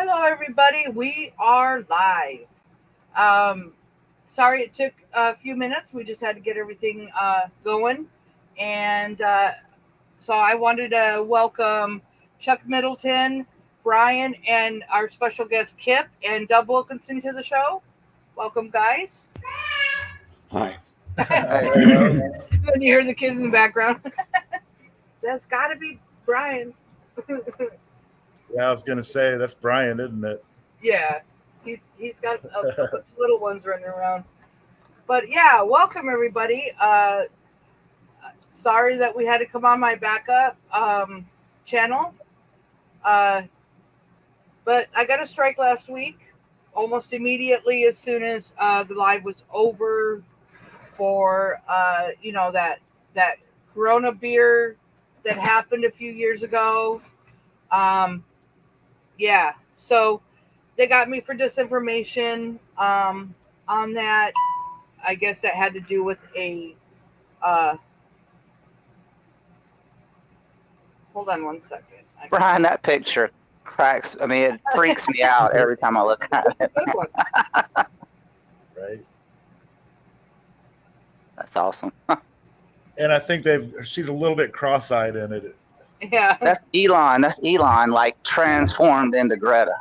Hello, everybody. We are live. Um, Sorry it took a few minutes. We just had to get everything going. And so I wanted to welcome Chuck Middleton, Brian, and our special guest, Kipp, and Dub Wilkinson to the show. Welcome, guys. Hi. When you hear the kids in the background, that's got to be Brian's. Yeah, I was gonna say that's Brian, isn't it? Yeah, he's got a bunch of little ones running around. But yeah, welcome everybody. Sorry that we had to come on my backup channel, uh, but I got a strike last week, almost immediately as soon as the live was over for that Corona beer that happened a few years ago. Yeah, so they got me for disinformation on that. I guess that had to do with a. Hold on one second. Brian, that picture cracks. I mean, it freaks me out every time I look at it. Good one. Right. That's awesome. And I think she's a little bit cross-eyed in it. Yeah. That's Elon. That's Elon, like transformed into Greta.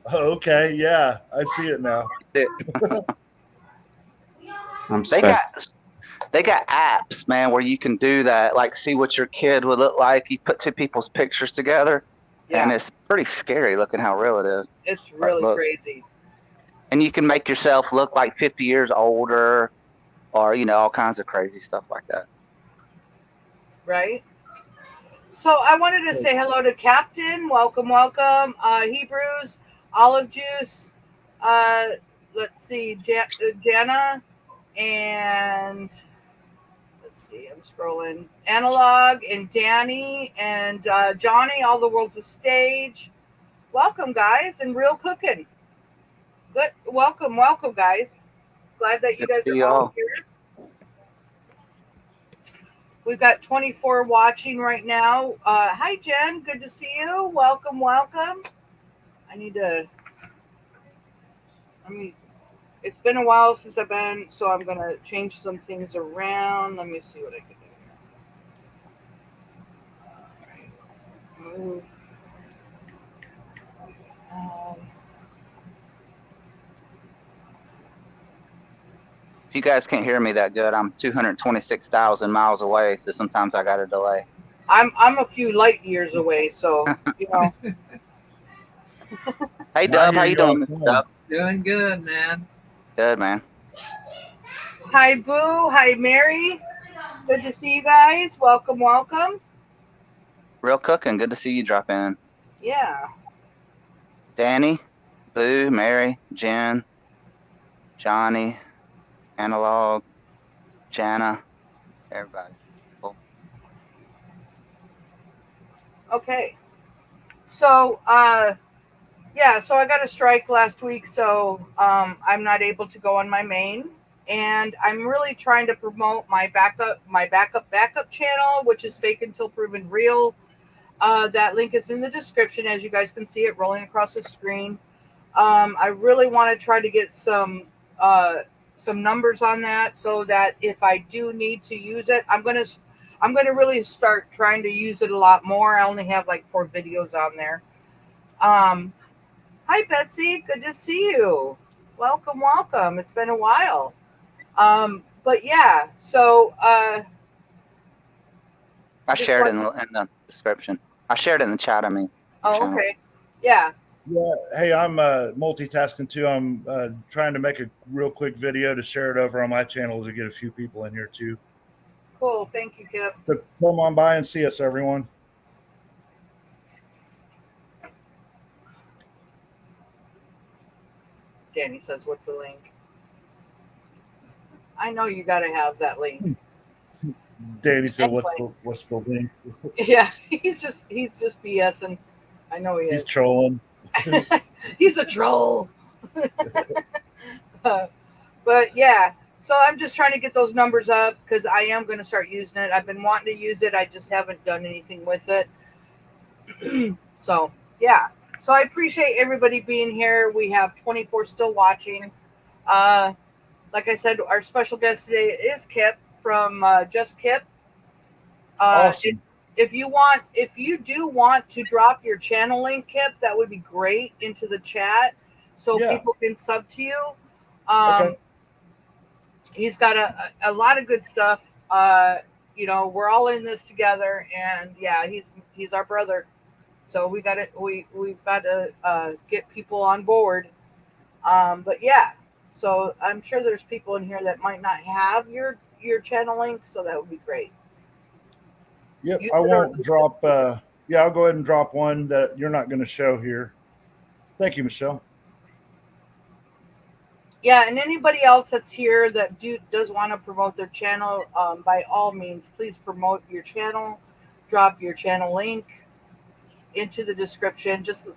Oh, okay, yeah, I see it now. They got apps, man, where you can do that, like see what your kid would look like. You put two people's pictures together, and it's pretty scary looking how real it is. It's really crazy. And you can make yourself look like 50 years older, or all kinds of crazy stuff like that. Right. So I wanted to say hello to Captain. Welcome. Hebrews, Olive Juice. Let's see, Jana, and let's see, I'm scrolling. Analog and Danny and Johnny. All the world's a stage. Welcome, guys, and Real Cooking. Good. Welcome, guys. Glad that you guys are all here. We've got 24 watching right now. Hi, Jen. Good to see you. Welcome. It's been a while since I've been, so I'm going to change some things around. Let me see what I can do here. All right. Move. If you guys can't hear me that good, I'm 226,000 miles away, so sometimes I got a delay. I'm a few light years away, so Hey, Dub, how you doing, Mr. Dub? Doing good, man. Good, man. Hi, Boo. Hi, Mary. Good to see you guys. Welcome. Real Cooking. Good to see you drop in. Yeah. Danny, Boo, Mary, Jen, Johnny, Analog, Jana, everybody. Cool. Okay. So, so I got a strike last week, so I'm not able to go on my main, and I'm really trying to promote my backup channel, which is FakeUntilProvenREAL. That link is in the description, as you guys can see it rolling across the screen. I really want to try to get some numbers on that, so that if I do need to use it, I'm gonna really start trying to use it a lot more. I only have like 4 videos on there. Hi, Betsy. Good to see you. Welcome. It's been a while. But yeah, so I shared in the description. I shared it in the chat. I mean. Oh, okay. Yeah. Yeah. Hey, I'm multitasking too. I'm trying to make a real quick video to share it over on my channel to get a few people in here too. Cool. Thank you, Kipp. So come on by and see us, everyone. Danny says, "What's the link?" I know you got to have that link. Danny said, anyway. What's the link?" Yeah, he's just BSing. I know he is. He's trolling. He's a troll. But yeah, so I'm just trying to get those numbers up because I am going to start using it. I've been wanting to use it. I just haven't done anything with it. So yeah. So I appreciate everybody being here. We have 24 still watching. Like I said, our special guest today is Kipp from Just Kipp. Awesome. If you do want to drop your channel link, Kipp, that would be great into the chat so Yeah. people can sub to you. Okay. He's got a lot of good stuff. We're all in this together, and yeah, he's our brother. So we've got to get people on board. But yeah, so I'm sure there's people in here that might not have your channel link, so that would be great. Yep. I won't drop. Yeah, I'll go ahead and drop one that you're not going to show here. Thank you, Michelle. Yeah, and anybody else that's here that does want to promote their channel, by all means, please promote your channel. Drop your channel link into the description. Just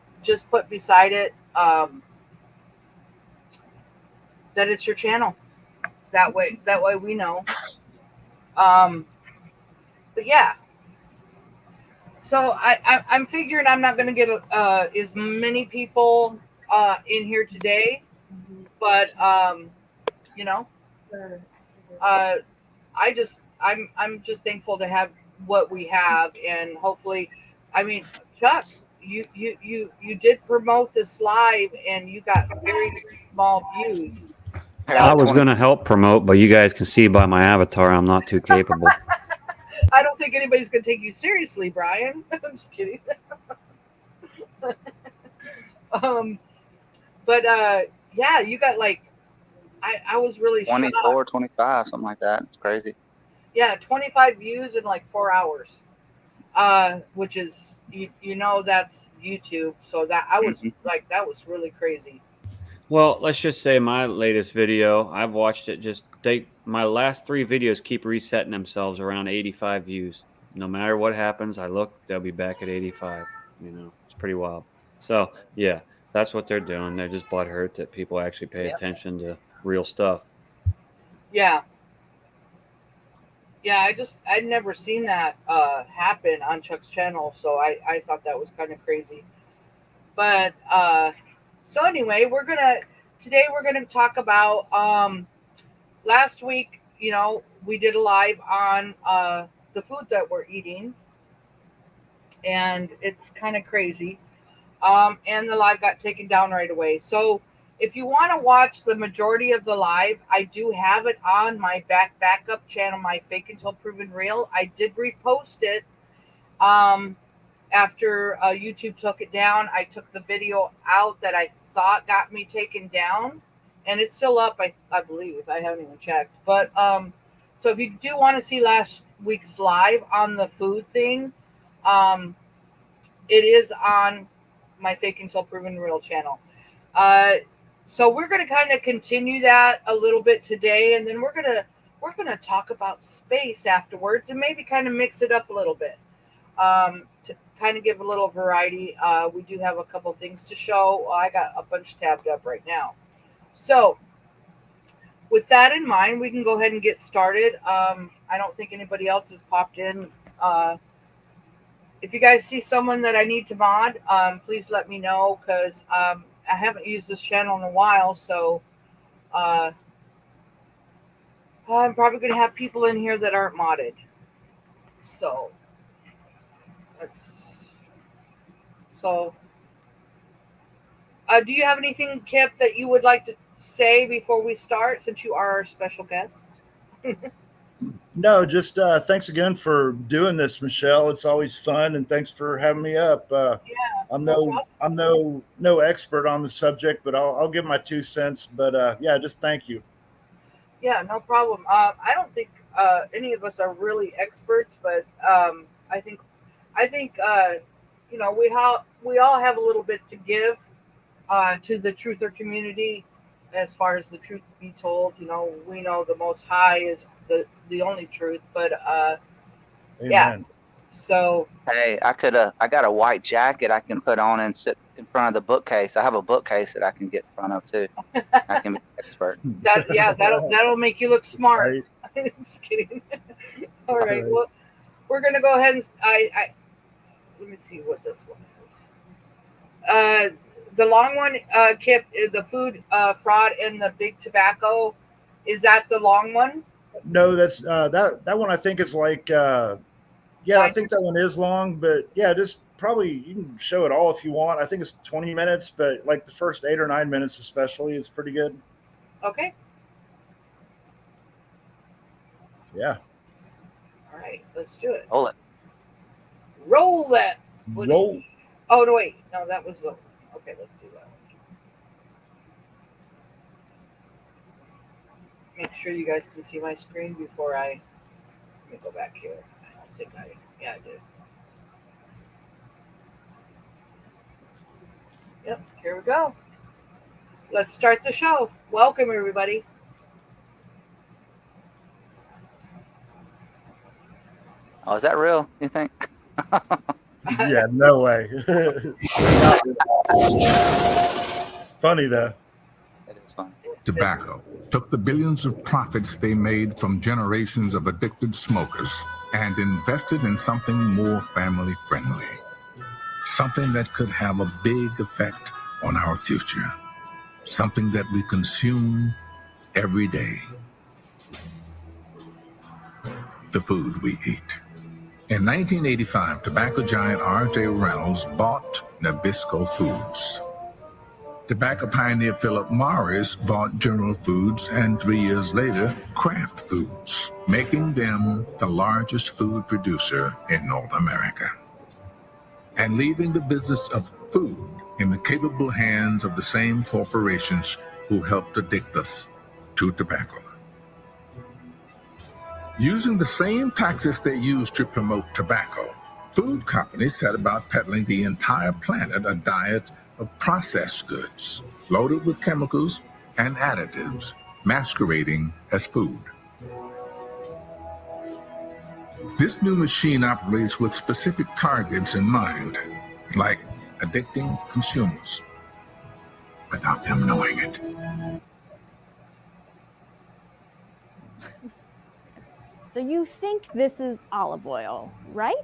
put beside it that it's your channel. That way we know. But yeah, so I'm figuring I'm not going to get as many people in here today, but you know, I'm just thankful to have what we have, and hopefully, I mean, Chuck, you did promote this live, and you got very small views. I was going to help promote, but you guys can see by my avatar I'm not too capable. I don't think anybody's going to take you seriously, Brian. I'm just kidding. But yeah, you got like, I was really 24, shocked. 25, something like that. It's crazy. Yeah, 25 views in like 4 hours, which is that's YouTube. So that I was like, that was really crazy. Well, let's just say my latest video, I've watched it my last 3 videos keep resetting themselves around 85 views. No matter what happens, I look, they'll be back at 85. It's pretty wild. So yeah, that's what they're doing. They're just butthurt that people actually pay attention to real stuff. Yeah. Yeah, I'd never seen that happen on Chuck's channel, so I thought that was kind of crazy. But so anyway, today we're gonna talk about last week, we did a live on the food that we're eating, and it's kind of crazy. And the live got taken down right away. So if you want to watch the majority of the live, I do have it on my backup channel, my Fake Until Proven Real. I did repost it after YouTube took it down. I took the video out that I thought got me taken down, and it's still up, I believe. I haven't even checked. But so if you do want to see last week's live on the food thing, it is on my Fake Until Proven Real channel. So we're going to kind of continue that a little bit today, and then we're gonna talk about space afterwards, and maybe kind of mix it up a little bit to kind of give a little variety. We do have a couple things to show. I got a bunch tabbed up right now. So with that in mind, we can go ahead and get started. I don't think anybody else has popped in. If you guys see someone that I need to mod, please let me know, because I haven't used this channel in a while, so I'm probably going to have people in here that aren't modded. So do you have anything, Kipp, that you would like to say before we start, since you are our special guest? No, just thanks again for doing this, Michelle. It's always fun, and thanks for having me up. I'm no expert on the subject, but I'll give my 2 cents. But yeah, just thank you. Yeah, no problem. I don't think any of us are really experts, but I think we all have a little bit to give to the truther community. As far as the truth be told, we know the Most High is the only truth, but yeah. So Hey, I got a white jacket I can put on and sit in front of the bookcase. I have a bookcase that I can get in front of too. I can be an expert. that'll make you look smart. Right. Just kidding. All right. Well, we're gonna go ahead and I let me see what this one is. The long one, Kipp, the food fraud and the big tobacco. Is that the long one? No, that's that one. I think is like yeah, I think that one is long, but yeah, just probably you can show it all if you want. I think it's 20 minutes, but like the first 8 or 9 minutes especially is pretty good. Okay. Yeah. All right, let's do it. Hold it. Roll that. Roll. Oh no, wait, no, that was the. Okay, let's do that. Make sure you guys can see my screen before I. Let me go back here. I don't think I. Yeah, I did. Yep, here we go. Let's start the show. Welcome, everybody. Oh, is that real, you think? Yeah, no way. Funny though. It is fun. Tobacco took the billions of profits they made from generations of addicted smokers and invested in something more family friendly. Something that could have a big effect on our future. Something that we consume every day. The food we eat. In 1985, tobacco giant R.J. Reynolds bought Nabisco Foods. Tobacco pioneer Philip Morris bought General Foods, and 3 years later, Kraft Foods, making them the largest food producer in North America. And leaving the business of food in the capable hands of the same corporations who helped addict us to tobacco. Using the same tactics they used to promote tobacco, food companies set about peddling the entire planet a diet of processed goods, loaded with chemicals and additives, masquerading as food. This new machine operates with specific targets in mind, like addicting consumers, without them knowing it. So you think this is olive oil, right?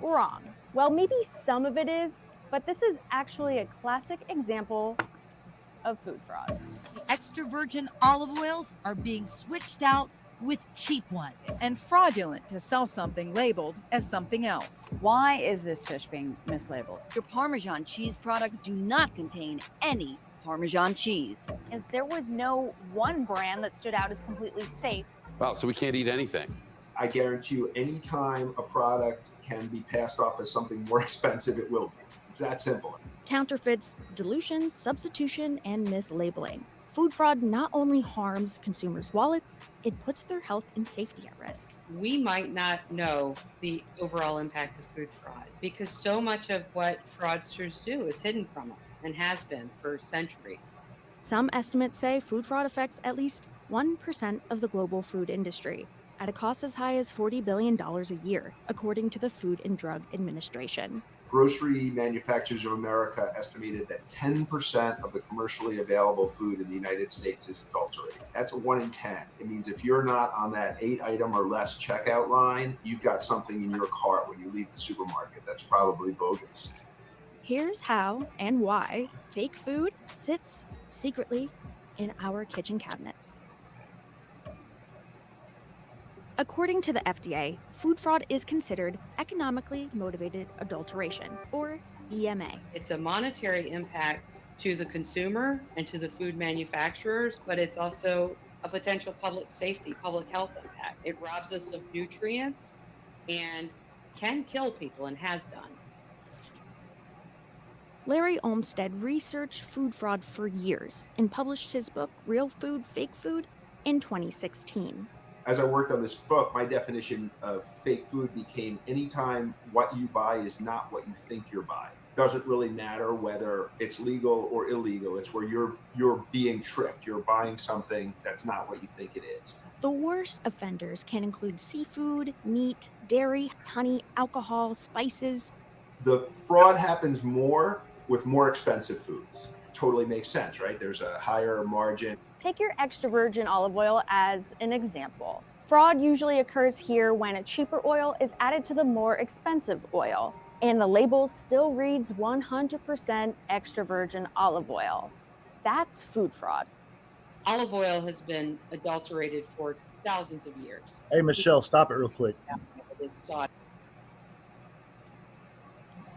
Wrong. Well, maybe some of it is, but this is actually a classic example of food fraud. The extra virgin olive oils are being switched out with cheap ones. And fraudulent to sell something labeled as something else. Why is this fish being mislabeled? Your Parmesan cheese products do not contain any Parmesan cheese. As there was no one brand that stood out as completely safe. Wow, so we can't eat anything. I guarantee you, anytime a product can be passed off as something more expensive, it will be. It's that simple. Counterfeits, dilution, substitution, and mislabeling. Food fraud not only harms consumers' wallets, it puts their health and safety at risk. We might not know the overall impact of food fraud because so much of what fraudsters do is hidden from us and has been for centuries. Some estimates say food fraud affects at least 1% of the global food industry, at a cost as high as $40 billion a year, according to the Food and Drug Administration. Grocery Manufacturers of America estimated that 10% of the commercially available food in the United States is adulterated. That's a 1 in 10. It means if you're not on that 8-item or less checkout line, you've got something in your cart when you leave the supermarket that's probably bogus. Here's how and why fake food sits secretly in our kitchen cabinets. According to the FDA, food fraud is considered economically motivated adulteration, or EMA. It's a monetary impact to the consumer and to the food manufacturers, but it's also a potential public safety, public health impact. It robs us of nutrients and can kill people and has done. Larry Olmsted researched food fraud for years and published his book, Real Food, Fake Food, in 2016. As I worked on this book, my definition of fake food became anytime what you buy is not what you think you're buying. Doesn't really matter whether it's legal or illegal. It's where you're being tricked. You're buying something that's not what you think it is. The worst offenders can include seafood, meat, dairy, honey, alcohol, spices. The fraud happens more with more expensive foods. Totally makes sense, right? There's a higher margin. Take your extra virgin olive oil as an example. Fraud usually occurs here when a cheaper oil is added to the more expensive oil, and the label still reads 100% extra virgin olive oil. That's food fraud. Olive oil has been adulterated for thousands of years. Hey, Michelle, stop it real quick. It is sought.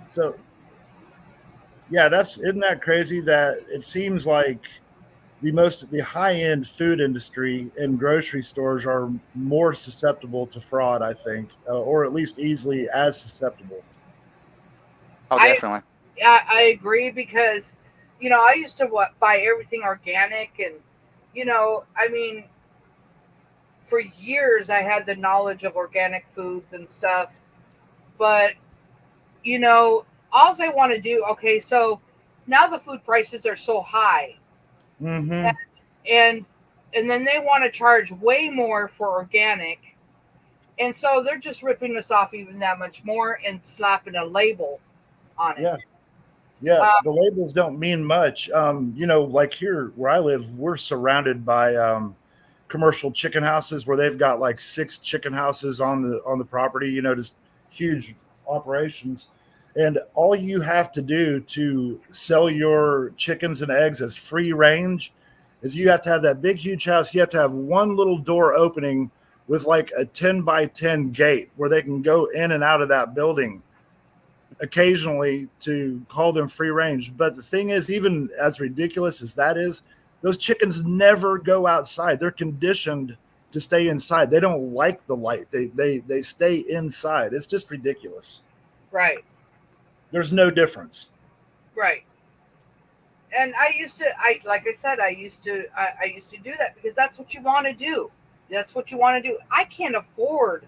So, yeah, isn't that crazy that it seems like the high end food industry and grocery stores are more susceptible to fraud, I think, or at least easily as susceptible. Oh, definitely. I agree because, I used to buy everything organic, and, I mean, for years I had the knowledge of organic foods and stuff, but, all I want to do, okay, so now the food prices are so high, Mm-hmm. and then they want to charge way more for organic, and so they're just ripping us off even that much more and slapping a label on it. Yeah, the labels don't mean much. Like here where I live, we're surrounded by commercial chicken houses where they've got like 6 chicken houses on the property. Just huge operations. And all you have to do to sell your chickens and eggs as free range is you have to have that big, huge house. You have to have one little door opening with like a 10 by 10 gate where they can go in and out of that building occasionally to call them free range. But the thing is, even as ridiculous as that is, those chickens never go outside. They're conditioned to stay inside. They don't like the light. They stay inside. It's just ridiculous. Right. There's no difference. Right. And I used to do that because that's what you want to do. That's what you want to do. I can't afford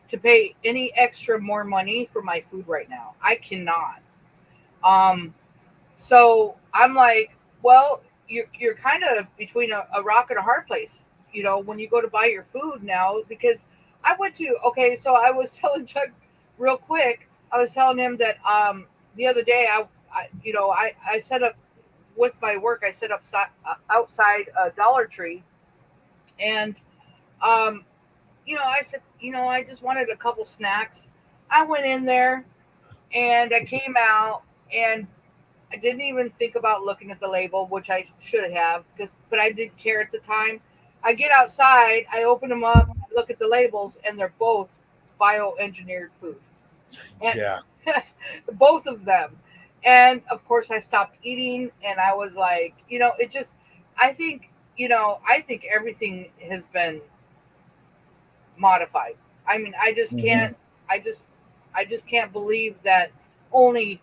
to pay any extra more money for my food right now. I cannot. So I'm like, well, you're kind of between a rock and a hard place, when you go to buy your food now, because I was telling Chuck real quick, I was telling him that the other day I set up with my work, I set up outside a Dollar Tree, and I said, I just wanted a couple snacks. I went in there and I came out and I didn't even think about looking at the label, which I should have, but I didn't care at the time. I get outside, I open them up, look at the labels, and they're both bioengineered food. And yeah. Both of them. And of course I stopped eating, and I was like, I think everything has been modified. I mean, I just can't. I just can't believe that only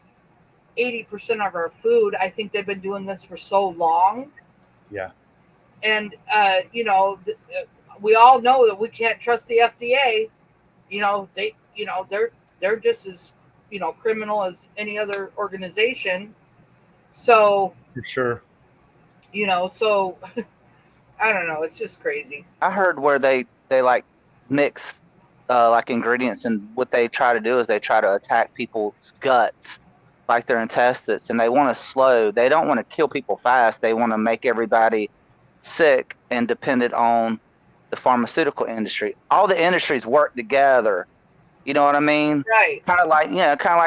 80% of our food. I think they've been doing this for so long. Yeah. And we all know that we can't trust the FDA. They're just as criminal as any other organization. So for sure. So I don't know. It's just crazy. I heard where they like mix like ingredients, and what they try to do is they try to attack people's guts, like their intestines, and they want to they don't want to kill people fast. They want to make everybody sick and dependent on the pharmaceutical industry. All the industries work together. You know what I mean? Right. Kind of like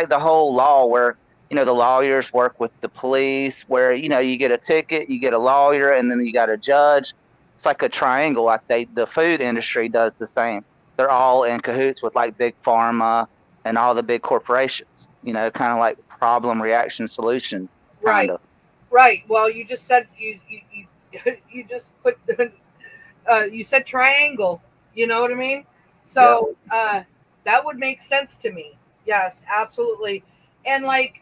the whole law where, the lawyers work with the police, where, you get a ticket, you get a lawyer, and then you got a judge. It's like a triangle. The food industry does the same. They're all in cahoots with like big pharma and all the big corporations, kind of like problem, reaction, solution. Right. Of. Right. Well, you just said, you just put, you said triangle, you know what I mean? So, that would make sense to me. Yes, absolutely. And like,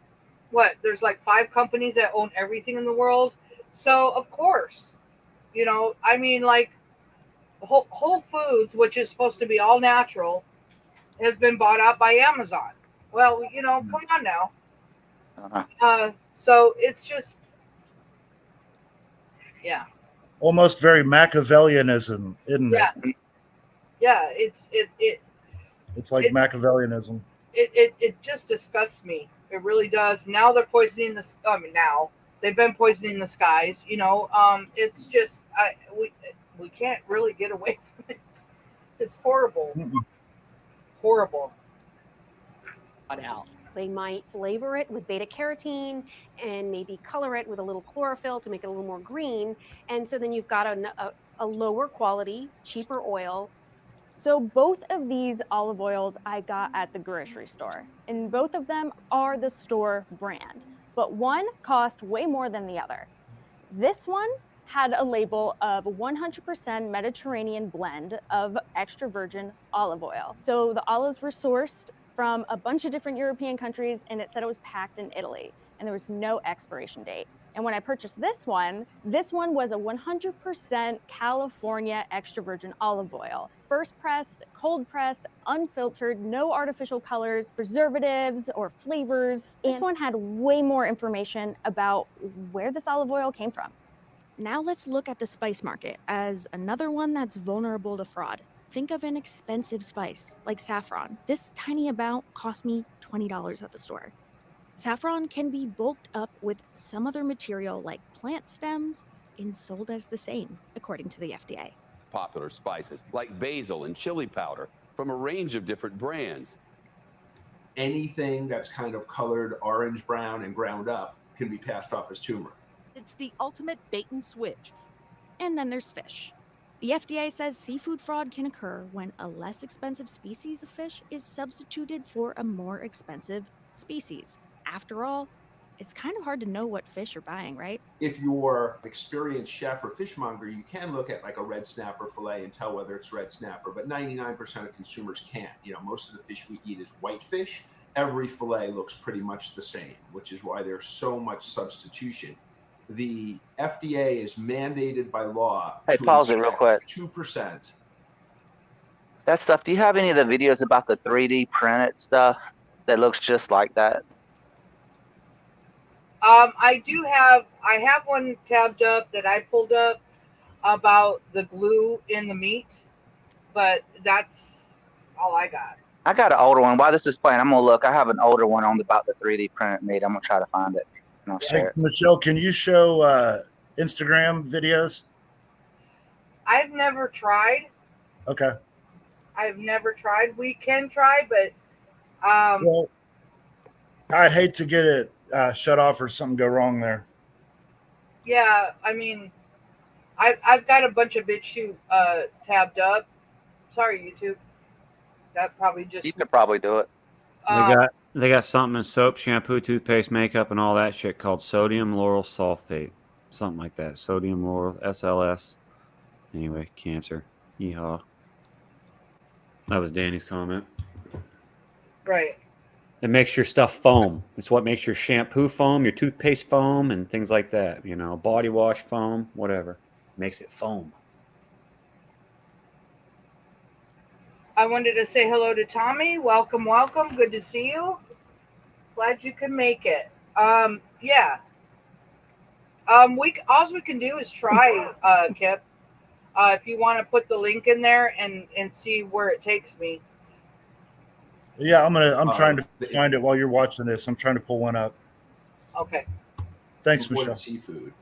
there's like 5 companies that own everything in the world. So of course, I mean, like Whole Foods, which is supposed to be all natural, has been bought out by Amazon. Well, come on now. So it's just, yeah. Almost very Machiavellianism, isn't it? Yeah. It's like Machiavellianism. It just disgusts me. It really does. Now they're poisoning now they've been poisoning the skies. It's just we can't really get away from it. It's horrible. Horrible. Out. They might flavor it with beta carotene and maybe color it with a little chlorophyll to make it a little more green. And so then you've got a lower quality, cheaper oil. So both of these olive oils I got at the grocery store, and both of them are the store brand, but one cost way more than the other. This one had a label of 100% Mediterranean blend of extra virgin olive oil. So the olives were sourced from a bunch of different European countries, and it said it was packed in Italy, and there was no expiration date. And when I purchased this one was a 100% California extra virgin olive oil. First pressed, cold pressed, unfiltered, no artificial colors, preservatives, or flavors. This one had way more information about where this olive oil came from. Now let's look at the spice market as another one that's vulnerable to fraud. Think of an expensive spice like saffron. This tiny amount cost me $20 at the store. Saffron can be bulked up with some other material like plant stems and sold as the same, according to the FDA. Popular spices like basil and chili powder from a range of different brands. Anything that's kind of colored orange, brown, and ground up can be passed off as turmeric. It's the ultimate bait and switch. And then there's fish. The FDA says seafood fraud can occur when a less expensive species of fish is substituted for a more expensive species. After all, it's kind of hard to know what fish you're buying, right? If you're an experienced chef or fishmonger, you can look at like a red snapper fillet and tell whether it's red snapper, but 99% of consumers can't. You know, most of the fish we eat is white fish. Every fillet looks pretty much the same, which is why there's so much substitution. The FDA is mandated by law. Hey, pause it real quick. 2%. That stuff, do you have any of the videos about the 3D printed stuff that looks just like that? I have one tabbed up that I pulled up about the glue in the meat, but that's all I got. I got an older one. While this is playing, I'm gonna look. I have an older one on about the 3D printed meat. I'm gonna try to find it and I'll share it. Michelle, can you show Instagram videos? I've never tried. Okay. I've never tried. We can try, but well, I'd hate to get it shut off or something go wrong there. yeah, I mean, I've got a bunch of BitChute tabbed up. Sorry, YouTube. That probably just. You could probably do it. They got something in soap, shampoo, toothpaste, makeup, and all that shit called sodium lauryl sulfate, something like that. Sodium lauryl SLS. Anyway, cancer. Yeehaw. That was Danny's comment. Right. It makes your stuff foam. It's what makes your shampoo foam, your toothpaste foam, and things like that. You know, body wash foam, whatever. Makes it foam. I wanted to say hello to Tommy. Welcome, welcome. Good to see you. Glad you could make it. Yeah. All we can do is try, Kipp. If you want to put the link in there and see where it takes me. Yeah, I'm trying to find it while you're watching this. I'm trying to pull one up. Okay. Thanks, Imported Michelle. Seafood,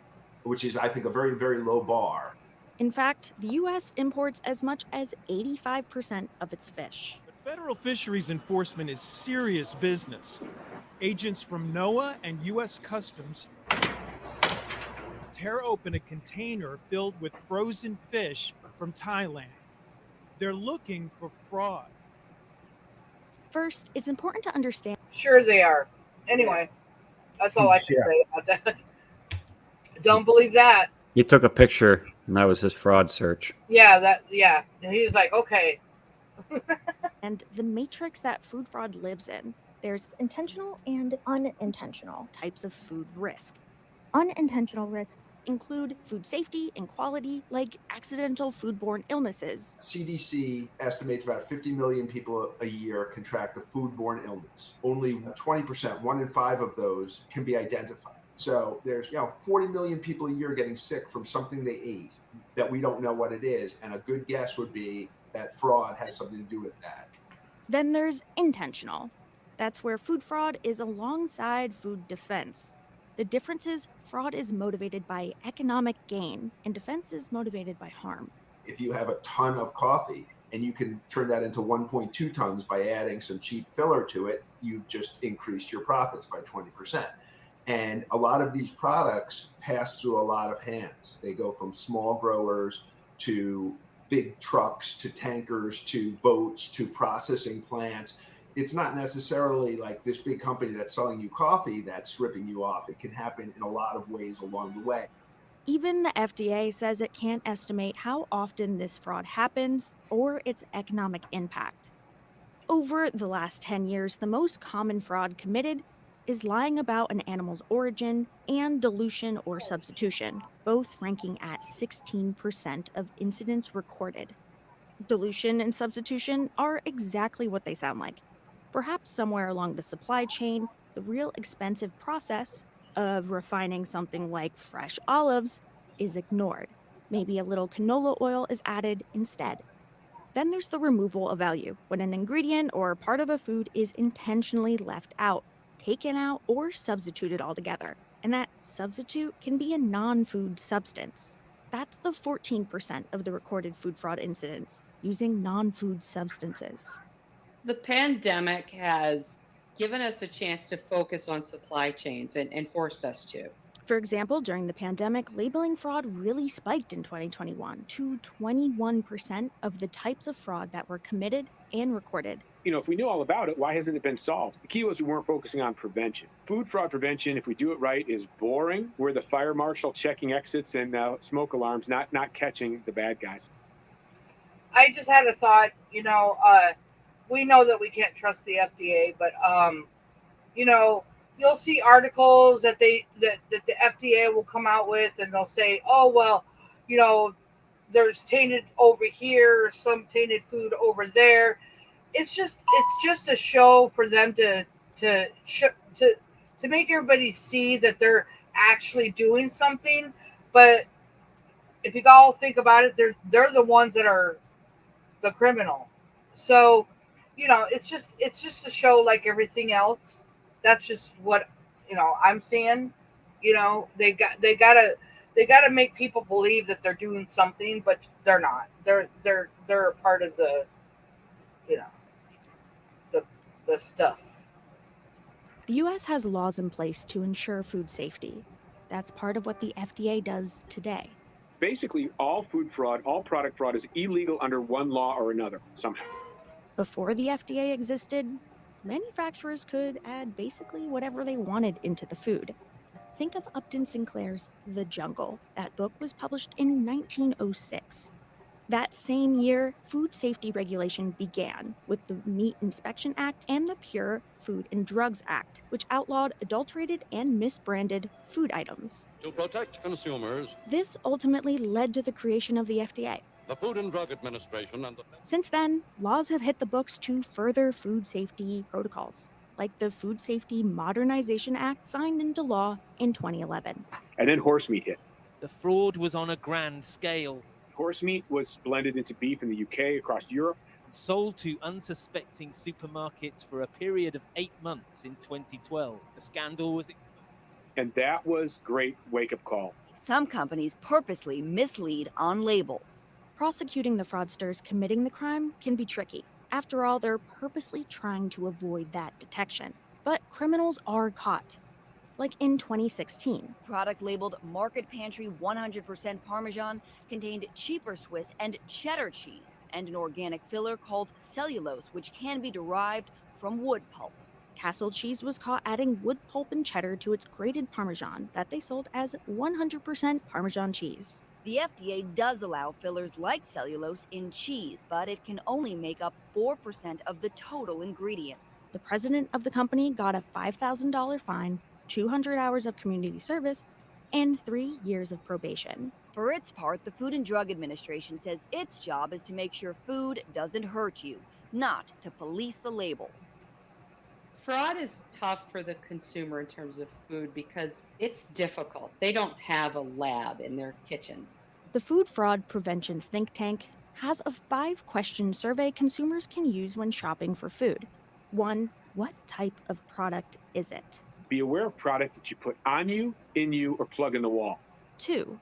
which is, I think, a very, very low bar. In fact, the U.S. imports as much as 85% of its fish. Federal fisheries enforcement is serious business. Agents from NOAA and U.S. Customs tear open a container filled with frozen fish from Thailand. They're looking for fraud. First, it's important to understand. Sure they are. Anyway, that's all I can say about that. Don't believe that. He took a picture, and that was his fraud search. Yeah, And he's like, okay. And the matrix that food fraud lives in. There's intentional and unintentional types of food risk. Unintentional risks include food safety and quality, like accidental foodborne illnesses. CDC estimates about 50 million people a year contract a foodborne illness. Only 20%, 1 in 5 of those can be identified. So there's 40 million people a year getting sick from something they ate that we don't know what it is. And a good guess would be that fraud has something to do with that. Then there's intentional. That's where food fraud is alongside food defense. The difference is fraud is motivated by economic gain and defense is motivated by harm. If you have a ton of coffee and you can turn that into 1.2 tons by adding some cheap filler to it, you've just increased your profits by 20%. And a lot of these products pass through a lot of hands. They go from small growers to big trucks to tankers to boats to processing plants. It's not necessarily like this big company that's selling you coffee that's ripping you off. It can happen in a lot of ways along the way. Even the FDA says it can't estimate how often this fraud happens or its economic impact. Over the last 10 years, the most common fraud committed is lying about an animal's origin and dilution or substitution, both ranking at 16% of incidents recorded. Dilution and substitution are exactly what they sound like. Perhaps somewhere along the supply chain, the real expensive process of refining something like fresh olives is ignored. Maybe a little canola oil is added instead. Then there's the removal of value, when an ingredient or part of a food is intentionally left out, taken out, or substituted altogether. And that substitute can be a non-food substance. That's the 14% of the recorded food fraud incidents using non-food substances. The pandemic has given us a chance to focus on supply chains and forced us to. For example, during the pandemic, labeling fraud really spiked in 2021 to 21% of the types of fraud that were committed and recorded. You know, if we knew all about it, why hasn't it been solved? The key was we weren't focusing on prevention. Food fraud prevention, if we do it right, is boring. We're the fire marshal checking exits and smoke alarms, not catching the bad guys. I just had a thought, we know that we can't trust the FDA, but you'll see articles that the FDA will come out with, and they'll say, "Oh well, there's tainted over here, some tainted food over there." It's just a show for them to make everybody see that they're actually doing something. But if you all think about it, they're the ones that are the criminal. So, it's just a show like everything else. That's just what I'm seeing. They gotta make people believe that they're doing something, but they're not. They're a part of the the stuff. The US has laws in place to ensure food safety. That's part of what the FDA does today. Basically, all food fraud, all product fraud is illegal under one law or another, somehow. Before the FDA existed, manufacturers could add basically whatever they wanted into the food. Think of Upton Sinclair's The Jungle. That book was published in 1906. That same year, food safety regulation began with the Meat Inspection Act and the Pure Food and Drugs Act, which outlawed adulterated and misbranded food items. To protect consumers, This ultimately led to the creation of the FDA. the Food and Drug Administration and the Since then, laws have hit the books to further food safety protocols, like the Food Safety Modernization Act signed into law in 2011. And then horse meat hit. The fraud was on a grand scale. Horse meat was blended into beef in the UK, across Europe. Sold to unsuspecting supermarkets for a period of 8 months in 2012. The scandal was exposed. And that was great wake-up call. Some companies purposely mislead on labels. Prosecuting the fraudsters committing the crime can be tricky. After all, they're purposely trying to avoid that detection. But criminals are caught. Like in 2016. Product labeled Market Pantry 100% Parmesan contained cheaper Swiss and cheddar cheese and an organic filler called cellulose, which can be derived from wood pulp. Castle Cheese was caught adding wood pulp and cheddar to its grated Parmesan that they sold as 100% Parmesan cheese. The FDA does allow fillers like cellulose in cheese, but it can only make up 4% of the total ingredients. The president of the company got a $5,000 fine, 200 hours of community service, and 3 years of probation. For its part, the Food and Drug Administration says its job is to make sure food doesn't hurt you, not to police the labels. Fraud is tough for the consumer in terms of food because it's difficult. They don't have a lab in their kitchen. The Food Fraud Prevention Think Tank has a 5-question survey consumers can use when shopping for food. 1. What type of product is it? Be aware of product that you put on you, in you, or plug in the wall. 2.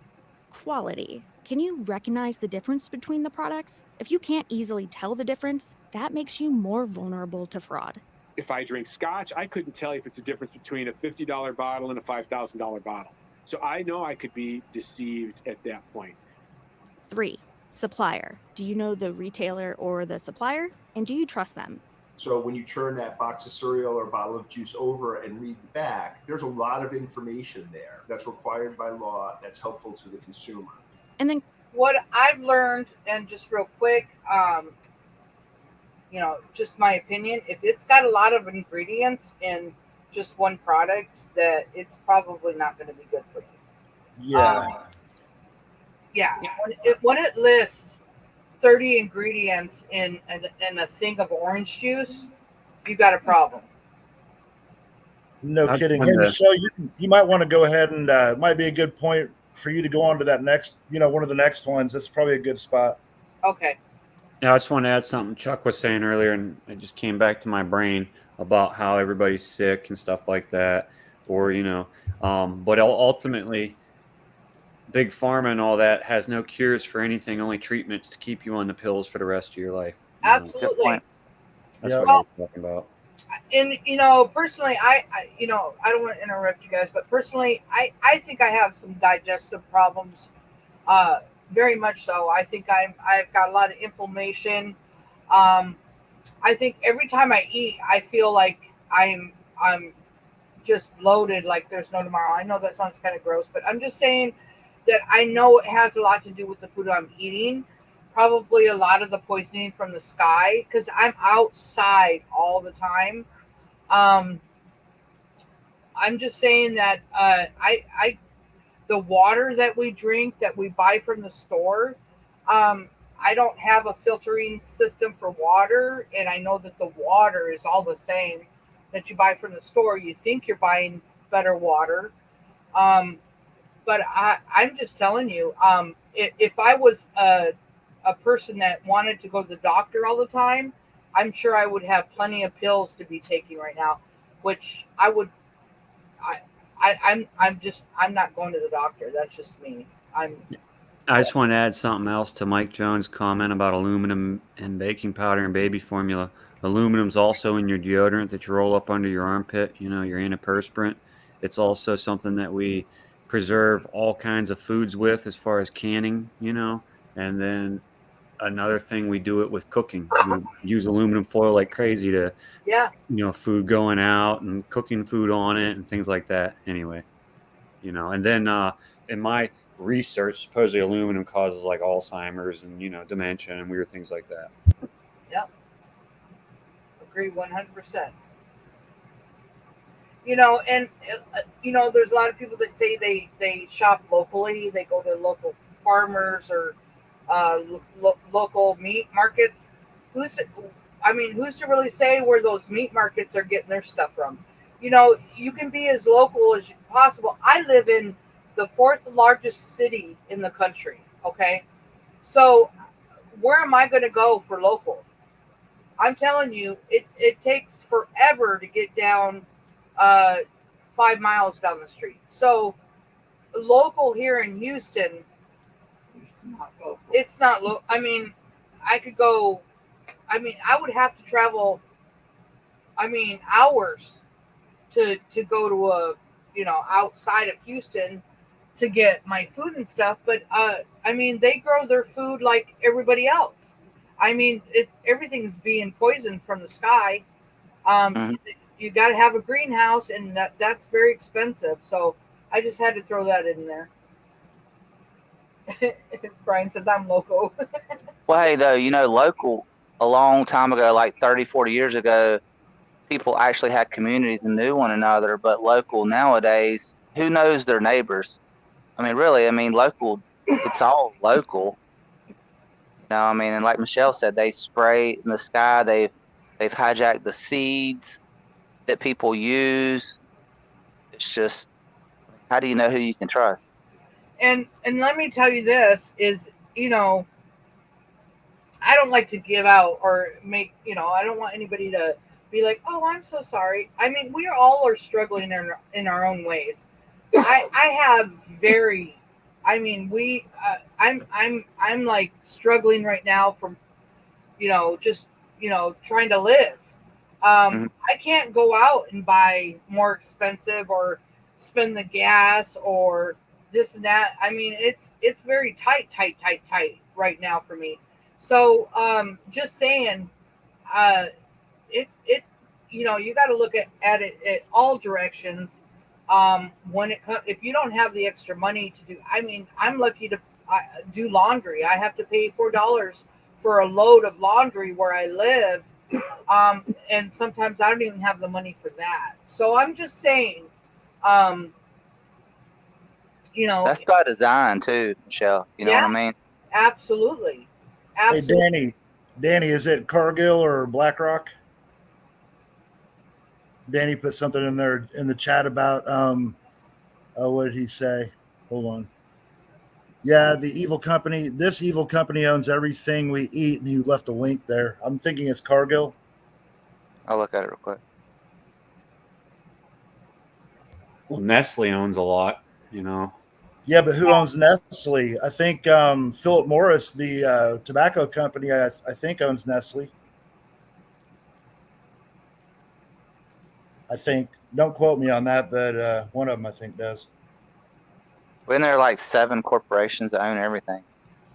Quality. Can you recognize the difference between the products? If you can't easily tell the difference, that makes you more vulnerable to fraud. If I drink scotch, I couldn't tell you if it's a difference between a $50 bottle and a $5,000 bottle. So I know I could be deceived at that point. 3. Supplier. Do you know the retailer or the supplier? And do you trust them? So when you turn that box of cereal or bottle of juice over and read the back, there's a lot of information there that's required by law that's helpful to the consumer. And then what I've learned, and just real quick, just my opinion, if it's got a lot of ingredients in just one product, that it's probably not going to be good for you. Yeah. When it lists 30 ingredients in a thing of orange juice, you got a problem. No kidding. Hey, Michelle, you might want to go ahead and it might be a good point for you to go on to that next, one of the next ones. That's probably a good spot. Okay. Yeah, I just want to add something Chuck was saying earlier, and it just came back to my brain about how everybody's sick and stuff like that, or but ultimately, big pharma and all that has no cures for anything, only treatments to keep you on the pills for the rest of your life. Absolutely. That's what I was talking about. And personally, I don't want to interrupt you guys, but personally, I think I have some digestive problems. Very much so. I think I've got a lot of inflammation. I think every time I eat, I feel like I'm just bloated, like there's no tomorrow. I know that sounds kind of gross, but I'm just saying that I know it has a lot to do with the food I'm eating. Probably a lot of the poisoning from the sky, because I'm outside all the time. I'm just saying that the water that we drink, that we buy from the store, I don't have a filtering system for water, and I know that the water is all the same that you buy from the store. You think you're buying better water, but I'm just telling you, if I was a person that wanted to go to the doctor all the time, I'm sure I would have plenty of pills to be taking right now, which I would. I'm not going to the doctor. That's just me. I just want to add something else to Mike Jones' comment about aluminum and baking powder and baby formula. Aluminum's also in your deodorant that you roll up under your armpit, your antiperspirant. It's also something that we preserve all kinds of foods with as far as canning, and then another thing, we do it with cooking. We use aluminum foil like crazy to, food going out and cooking food on it and things like that. Anyway, and then in my research, supposedly aluminum causes like Alzheimer's and, dementia and weird things like that. Yep. Agree 100%. And there's a lot of people that say they shop locally. They go to local farmers or local meat markets. Who's to really say where those meat markets are getting their stuff from? You can be as local as possible. I live in the 4th largest city in the country. Okay. So where am I going to go for local? I'm telling you, it takes forever to get down 5 miles down the street. So local here in Houston, it's not local. I could go. I would have to travel. Hours to go to a outside of Houston to get my food and stuff. But they grow their food like everybody else. Everything's being poisoned from the sky. You got to have a greenhouse, and that's very expensive. So I just had to throw that in there. Brian says I'm local. Well, hey, though, local, a long time ago, like 30, 40 years ago, people actually had communities and knew one another. But local nowadays, who knows their neighbors? Really, local, it's all local. And like Michelle said, they spray in the sky. They've hijacked the seeds that people use. It's just, how do you know who you can trust? And let me tell you this is, I don't like to give out or make, I don't want anybody to be like, oh, I'm so sorry. We all are struggling in our own ways. I have very I mean, I'm like struggling right now from, just, trying to live. I can't go out and buy more expensive or spend the gas or this and that. I mean, it's very tight right now for me. So, just saying, uh, it you got to look at it at all directions. When it comes, if you don't have the extra money to do, I mean, I'm lucky to do laundry. I have to pay $4 for a load of laundry where I live, and sometimes I don't even have the money for that. So I'm just saying, um, That's by design too, Michelle. You know what I mean? absolutely, Hey, absolutely. Danny, is it Cargill or BlackRock? Danny put something in there in the chat about what did he say? Hold on. Yeah, the evil company. This evil company owns everything we eat, and he left a link there. I'm thinking it's Cargill. I'll look at it real quick. Well, Nestle owns a lot, you know. Yeah, but who owns Nestle? I think Philip Morris, the tobacco company, I think owns Nestle. I think. Don't quote me on that, but one of them I think does. When there are like 7 corporations that own everything,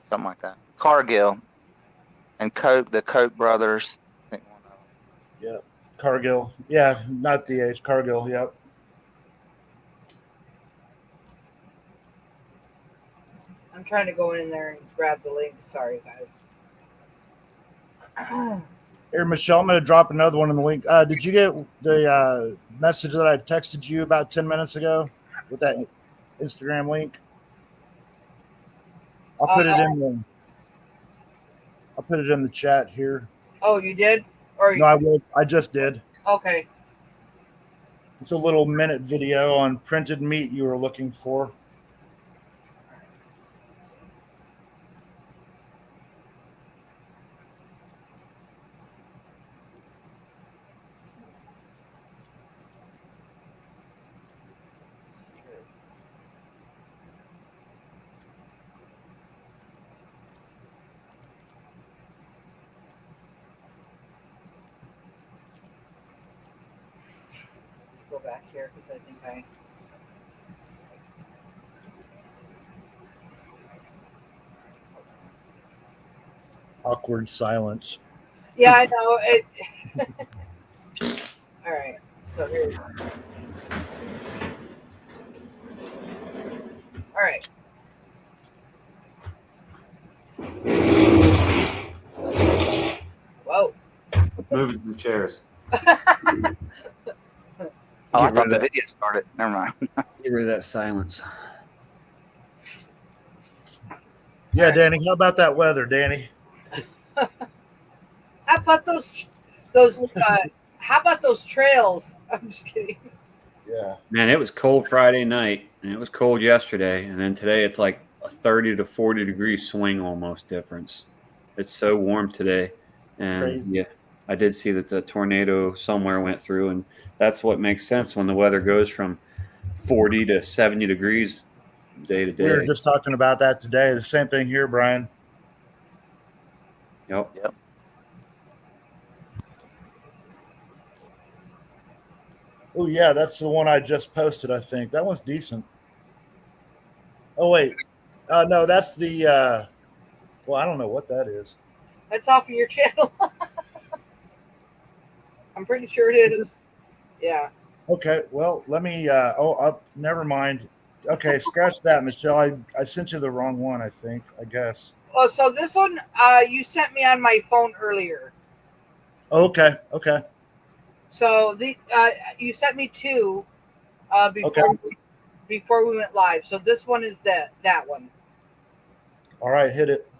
something like that. Cargill and Coke, the Koch brothers. I think one of them. Yeah, Cargill. Yeah, not the H. Cargill. Yep. I'm trying to go in there and grab the link. Sorry, guys. Here, Michelle, I'm going to drop another one in the link. Did you get the message that I texted you about 10 minutes ago with that Instagram link? I'll put it in the chat here. Oh, you did? Or no, I will. I just did. Okay. It's a little minute video on printed meat you were looking for. Go back here because I think I. Awkward silence. Yeah, I know it. All right, so here. All right. Whoa. Moving some chairs. Oh, I thought the video started. Never mind. Get rid of that silence. Yeah, Danny. How about that weather, Danny? How about those? How about those trails? I'm just kidding. Yeah. Man, it was cold Friday night, and it was cold yesterday, and then today it's like a 30 to 40 degree swing almost difference. It's so warm today, and Crazy. yeah, I did see that the tornado somewhere went through, and that's what makes sense when the weather goes from 40 to 70 degrees day to day. We were just talking about that today. The same thing here, Brian. Yep. Yep. Oh yeah, that's the one I just posted. I think that one's decent. Oh wait, no, that's the. Well, I don't know what that is. That's off of your channel. I'm pretty sure it is. Yeah. Okay, well, let me. Never mind. Okay, scratch that, Michelle. I sent you the wrong one. I think. I guess. Well, so this one you sent me on my phone earlier. Okay. Okay. So you sent me 2 before we went live. So this one is that one. All right, hit it.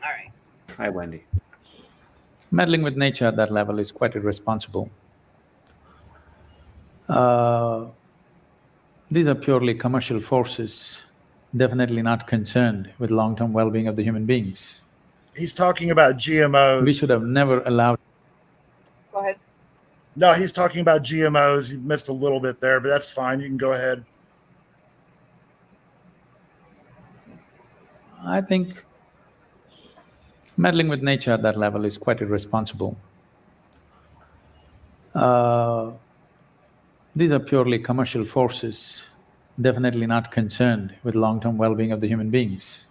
All right. Hi, Wendy. Meddling with nature at that level is quite irresponsible. These are purely commercial forces, definitely not concerned with long-term well-being of the human beings. He's talking about GMOs. We should have never allowed… Go ahead. No, he's talking about GMOs. You missed a little bit there, but that's fine. You can go ahead. I think meddling with nature at that level is quite irresponsible. These are purely commercial forces, definitely not concerned with long-term well-being of the human beings.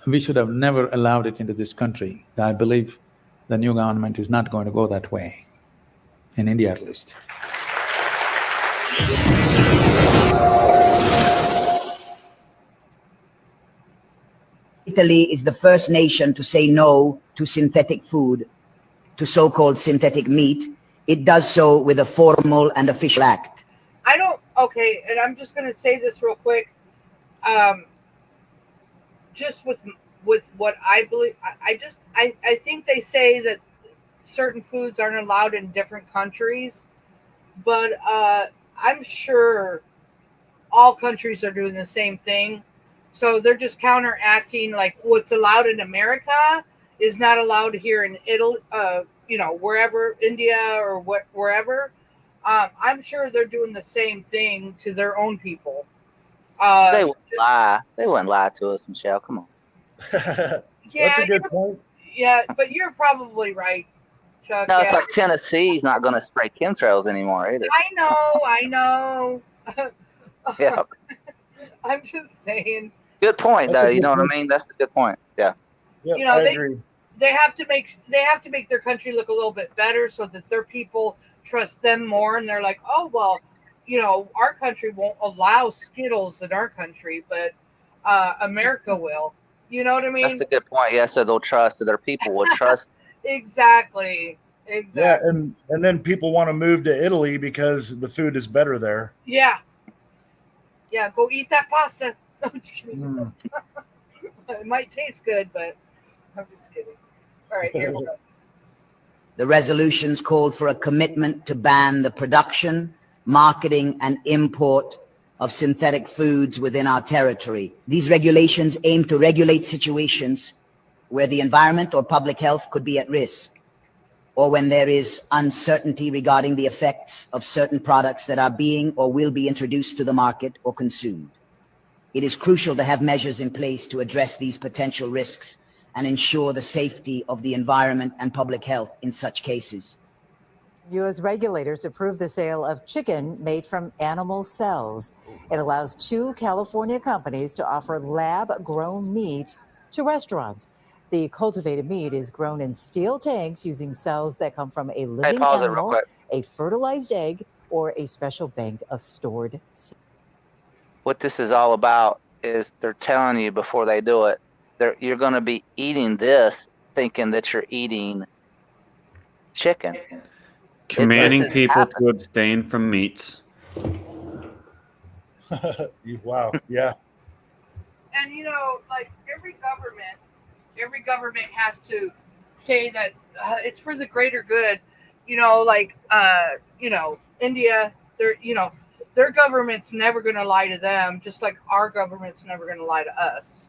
We should have never allowed it into this country. I believe the new government is not going to go that way, in India at least. Italy is the first nation to say no to synthetic food, to so-called synthetic meat. It does so with a formal and official act. Okay, and I'm just going to say this real quick. Just with what I believe, I think they say that certain foods aren't allowed in different countries, but I'm sure all countries are doing the same thing. So they're just counteracting, like what's allowed in America is not allowed here in Italy, wherever, India or wherever. I'm sure they're doing the same thing to their own people. They wouldn't lie. They wouldn't lie to us, Michelle. Come on. Yeah, That's a good point. Yeah, but you're probably right, Chuck. No, Yeah. it's like Tennessee's not going to spray chemtrails anymore either. I know. Yeah. I'm just saying. Good point, That's a though. You good know what point. I mean? That's a good point. Yeah. Yep, You know, I they agree. have to make their country look a little bit better so that their people trust them more, and they're like, oh well, our country won't allow Skittles in our country, but America will. You know what I mean? That's a good point. Yeah, so they'll trust, their people will trust. Exactly. Yeah, and then people want to move to Italy because the food is better there. Yeah. Yeah, go eat that pasta. No, I'm just kidding. It might taste good, but I'm just kidding. All right, here we go. The resolutions called for a commitment to ban the production, marketing, and import of synthetic foods within our territory. These regulations aim to regulate situations where the environment or public health could be at risk, or when there is uncertainty regarding the effects of certain products that are being or will be introduced to the market or consumed. It is crucial to have measures in place to address these potential risks and ensure the safety of the environment and public health in such cases. U.S. regulators approved the sale of chicken made from animal cells. It allows 2 California companies to offer lab-grown meat to restaurants. The cultivated meat is grown in steel tanks using cells that come from a living pause it real animal, quick. a fertilized egg, or a special bank of stored seeds. What this is all about is they're telling you before they do it, you're going to be eating this thinking that you're eating chicken. Commanding people to abstain from meats. Wow. Yeah. And like every government has to say that it's for the greater good. India, their government's never going to lie to them, just like our government's never going to lie to us.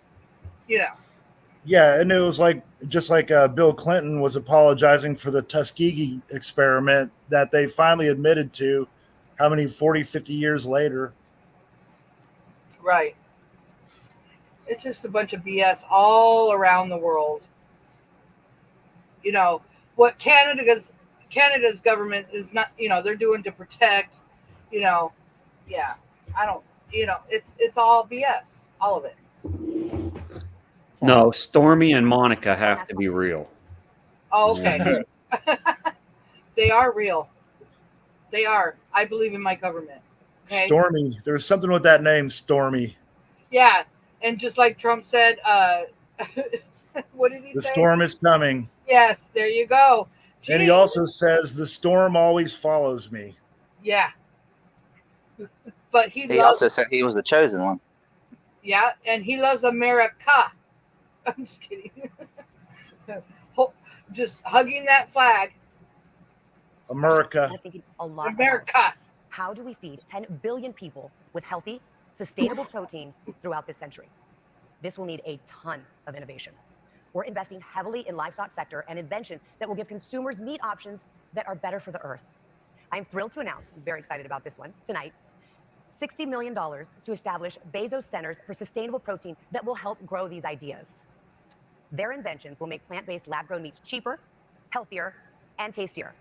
Yeah, and it was just like Bill Clinton was apologizing for the Tuskegee experiment that they finally admitted to, how many, 40, 50 years later. Right. It's just a bunch of BS all around the world. What Canada's government is not, they're doing to protect, yeah, I don't, it's all BS, all of it. No, Stormy and Monica have to be real. Oh, okay. They are real. They are. I believe in my government. Okay? Stormy. There's something with that name, Stormy. Yeah. And just like Trump said, what did he say? The storm is coming. Yes, there you go. Jeez. And he also says, the storm always follows me. Yeah. But he also said he was the chosen one. Yeah, and he loves America. I'm just kidding. Just hugging that flag. America. I'm thinking a lot America. About how do we feed 10 billion people with healthy, sustainable protein throughout this century? This will need a ton of innovation. We're investing heavily in livestock sector and inventions that will give consumers meat options that are better for the earth. I'm thrilled to announce, I'm very excited about this one tonight, $60 million to establish Bezos Centers for Sustainable Protein that will help grow these ideas. Their inventions will make plant-based lab-grown meats cheaper, healthier, and tastier.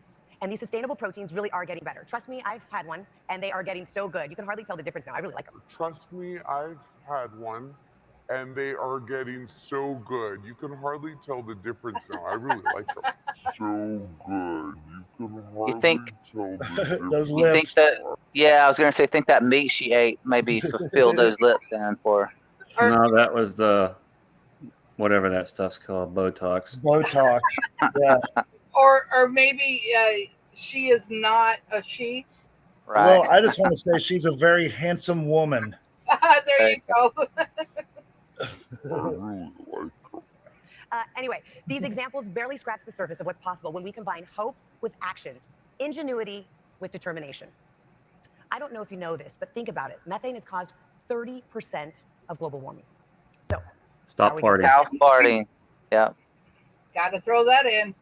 And these sustainable proteins really are getting better. Trust me, I've had one, and they are getting so good. You can hardly tell the difference now. I really like them. Trust me, I've had one, and they are getting so good. You can hardly tell the difference now. I really like them. So good. You can hardly think- tell the difference. Those You think lips. that? Yeah, I was gonna say, think that meat she ate maybe fulfilled those lips in for. No, that was the whatever that stuff's called, Botox. Botox. Yeah. Or maybe she is not a she. Right. Well, I just want to say she's a very handsome woman. There you go. Anyway, these examples barely scratch the surface of what's possible when we combine hope with action, ingenuity with determination. I don't know if you know this, but think about it. Methane has caused 30% of global warming. So, Stop farting. Stop farting. Yeah. Got to throw that in.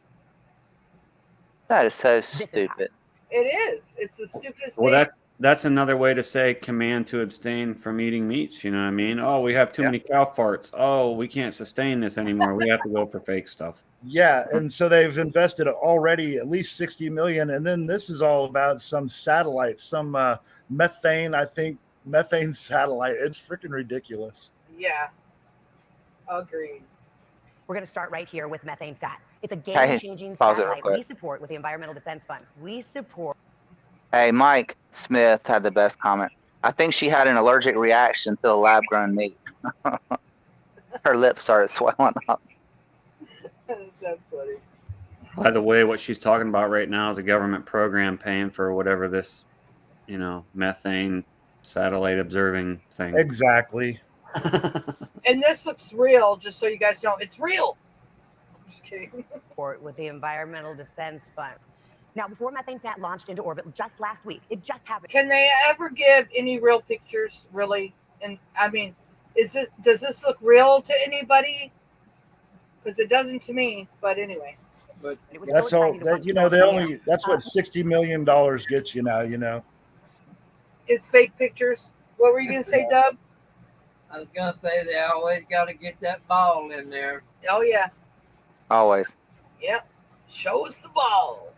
That is so stupid. It is. It's the stupidest Well, thing. that's another way to say command to abstain from eating meats. You know what I mean? Oh, we have too many cow farts. Oh, we can't sustain this anymore. We have to go for fake stuff. Yeah, and so they've invested already at least 60 million, and then this is all about some satellite, some methane satellite. It's freaking ridiculous. Yeah. Agreed. we're going to start right here with Methane Sat. It's a Hey, game-changing pause it real satellite quick. we support with the Environmental Defense Fund. We support... Hey, Mike Smith had the best comment. I think she had an allergic reaction to the lab-grown meat. Her lips started swelling up. That's funny. By the way, what she's talking about right now is a government program paying for whatever this, methane satellite observing thing. Exactly. And this looks real, just so you guys know. It's real. I'm just kidding. With the Environmental Defense Fund. Now, before Methane Sat launched into orbit just last week, it just happened. Can they ever give any real pictures, really? And I mean, does this look real to anybody? Because it doesn't to me. But anyway. But it was That's so all. exciting to That, watch that's what $60 million gets you now. It's fake pictures. What were you gonna say, Dub? I was gonna say they always got to get that ball in there. Oh yeah. Always. Yep. Show us the ball.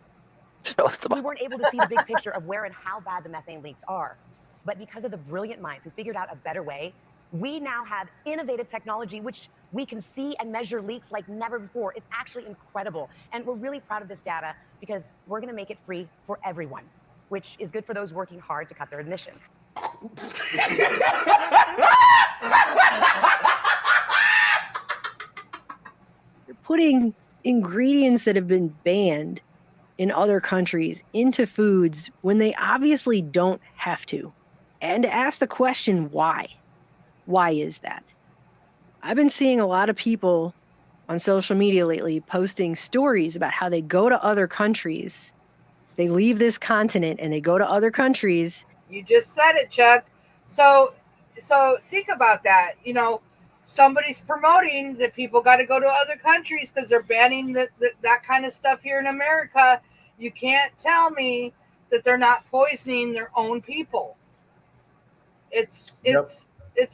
Show us the We weren't able to see the big picture of where and how bad the methane leaks are. But because of the brilliant minds who figured out a better way, we now have innovative technology which we can see and measure leaks like never before. It's actually incredible. And we're really proud of this data because we're going to make it free for everyone, which is good for those working hard to cut their emissions. You're putting ingredients that have been banned in other countries into foods when they obviously don't have to. And to ask the question, why? Why is that? I've been seeing a lot of people on social media lately posting stories about how they go to other countries. They leave this continent and they go to other countries. You just said it, Chuck. So think about that. Somebody's promoting that people got to go to other countries because they're banning that kind of stuff here in America. You can't tell me that they're not poisoning their own people. It's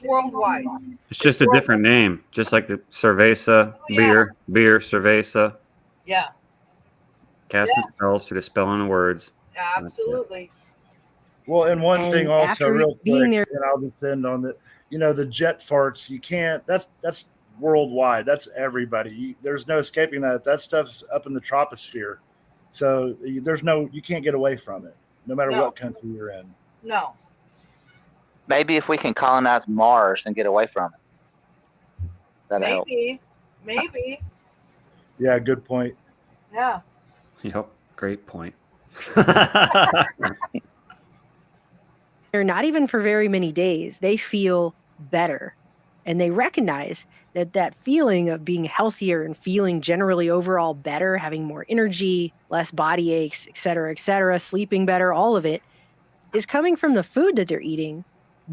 worldwide. It's just a different name, just like the cerveza, beer, cerveza. Yeah, Casting spells through the spelling of words. absolutely. Well, and one And thing also, after real being quick, there- and I'll just end on the, the jet farts. You can't. That's worldwide. That's everybody. There's no escaping that. That stuff's up in the troposphere, so you can't get away from it, no matter what country you're in. No. Maybe if we can colonize Mars and get away from it. That'll help. Maybe. Yeah, good point. Yeah. Yep, great point. They're not even for very many days. They feel better. And they recognize that feeling of being healthier and feeling generally overall better, having more energy, less body aches, et cetera, sleeping better, all of it is coming from the food that they're eating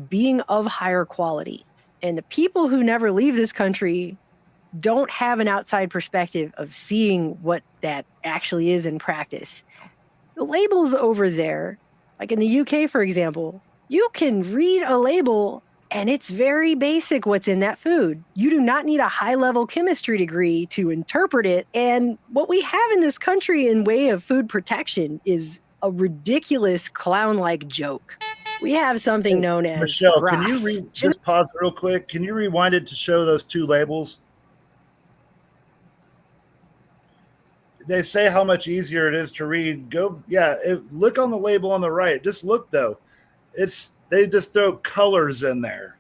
being of higher quality. And the people who never leave this country don't have an outside perspective of seeing what that actually is in practice. The labels over there, like in the UK, for example, You can read a label and it's very basic what's in that food. You do not need a high-level chemistry degree to interpret it. And what we have in this country in way of food protection is a ridiculous clown-like joke. We have something known as Michelle, can you GRAS. just pause real quick? Can you rewind it to show those two labels? They say how much easier it is to read. Look on the label on the right. Just look though. They just throw colors in there.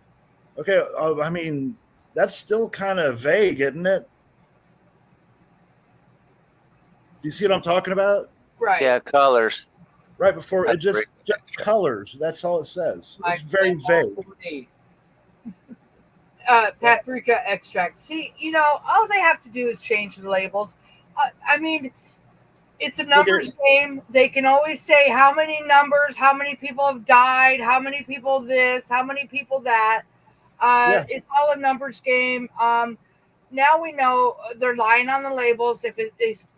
Okay, I mean that's still kind of vague, isn't it? Do you see what I'm talking about? Right. Yeah, colors. Right before it just colors. That's all it says. It's very vague. Paprika extract. See, all they have to do is change the labels. I mean, it's a numbers game. They can always say how many numbers, how many people have died, how many people this, how many people that. It's all a numbers game. Now we know they're lying on the labels if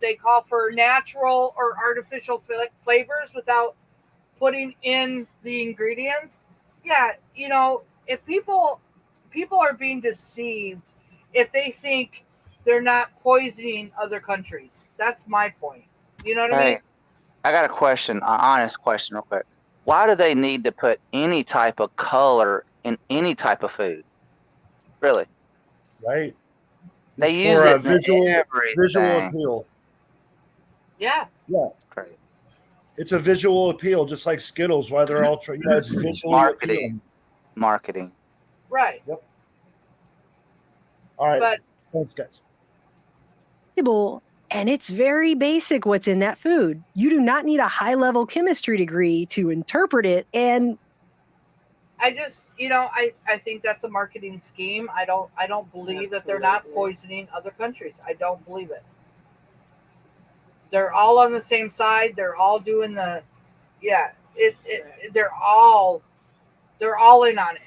they call for natural or artificial flavors without putting in the ingredients. Yeah, if people are being deceived if they think they're not poisoning other countries. That's my point. You know what I mean? I got a question, an honest question real quick. Why do they need to put any type of color in any type of food? Really? Right. They use it visual everything. appeal. Yeah. Yeah. Great. It's a visual appeal, just like Skittles. Why they're all it's visually appealing. Marketing. Right. Yep. All right. But thanks, guys. And it's very basic what's in that food. You do not need a high-level chemistry degree to interpret it. And I just, I think that's a marketing scheme. I don't believe that they're not poisoning other countries. I don't believe it. They're all on the same side. They're all doing they're all in on it.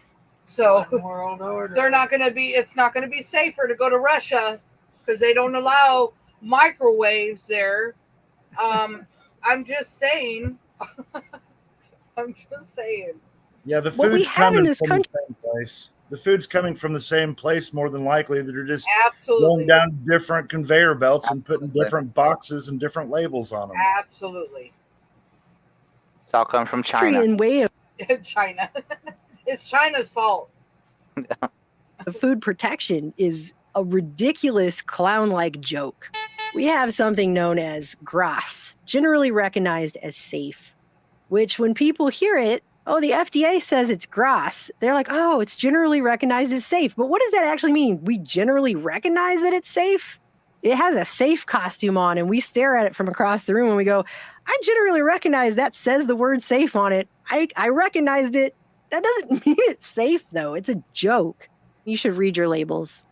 So they're not going to be. It's not going to be safer to go to Russia because they don't allow microwaves there. I'm just saying. I'm just saying. Yeah, the food's coming from the same place. The food's coming from the same place more than likely. They're just going down different conveyor belts and putting different boxes and different labels on them. Absolutely. It's all coming from China. China. It's China's fault. The food protection is a ridiculous clown-like joke. We have something known as GRAS, generally recognized as safe, which when people hear it, oh, the FDA says it's GRAS. They're like, oh, it's generally recognized as safe. But what does that actually mean? We generally recognize that it's safe? It has a safe costume on, and we stare at it from across the room and we go, I generally recognize that says the word safe on it. I recognized it. That doesn't mean it's safe, though. It's a joke. You should read your labels.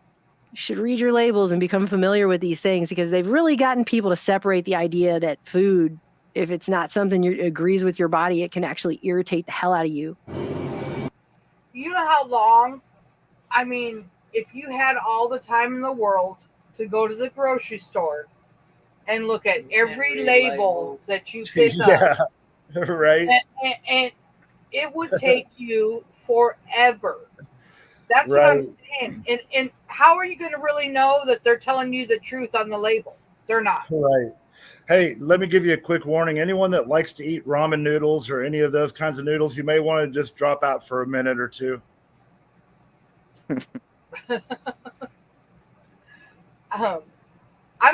You should read your labels and become familiar with these things because they've really gotten people to separate the idea that food, if it's not something that agrees with your body, it can actually irritate the hell out of you. You know how long? I mean, if you had all the time in the world to go to the grocery store and look at every label that you pick up. Right. And it would take you forever. That's what I'm saying. And how are you going to really know that they're telling you the truth on the label? They're not. Right. Hey, let me give you a quick warning. Anyone that likes to eat ramen noodles or any of those kinds of noodles, you may want to just drop out for a minute or two. I'm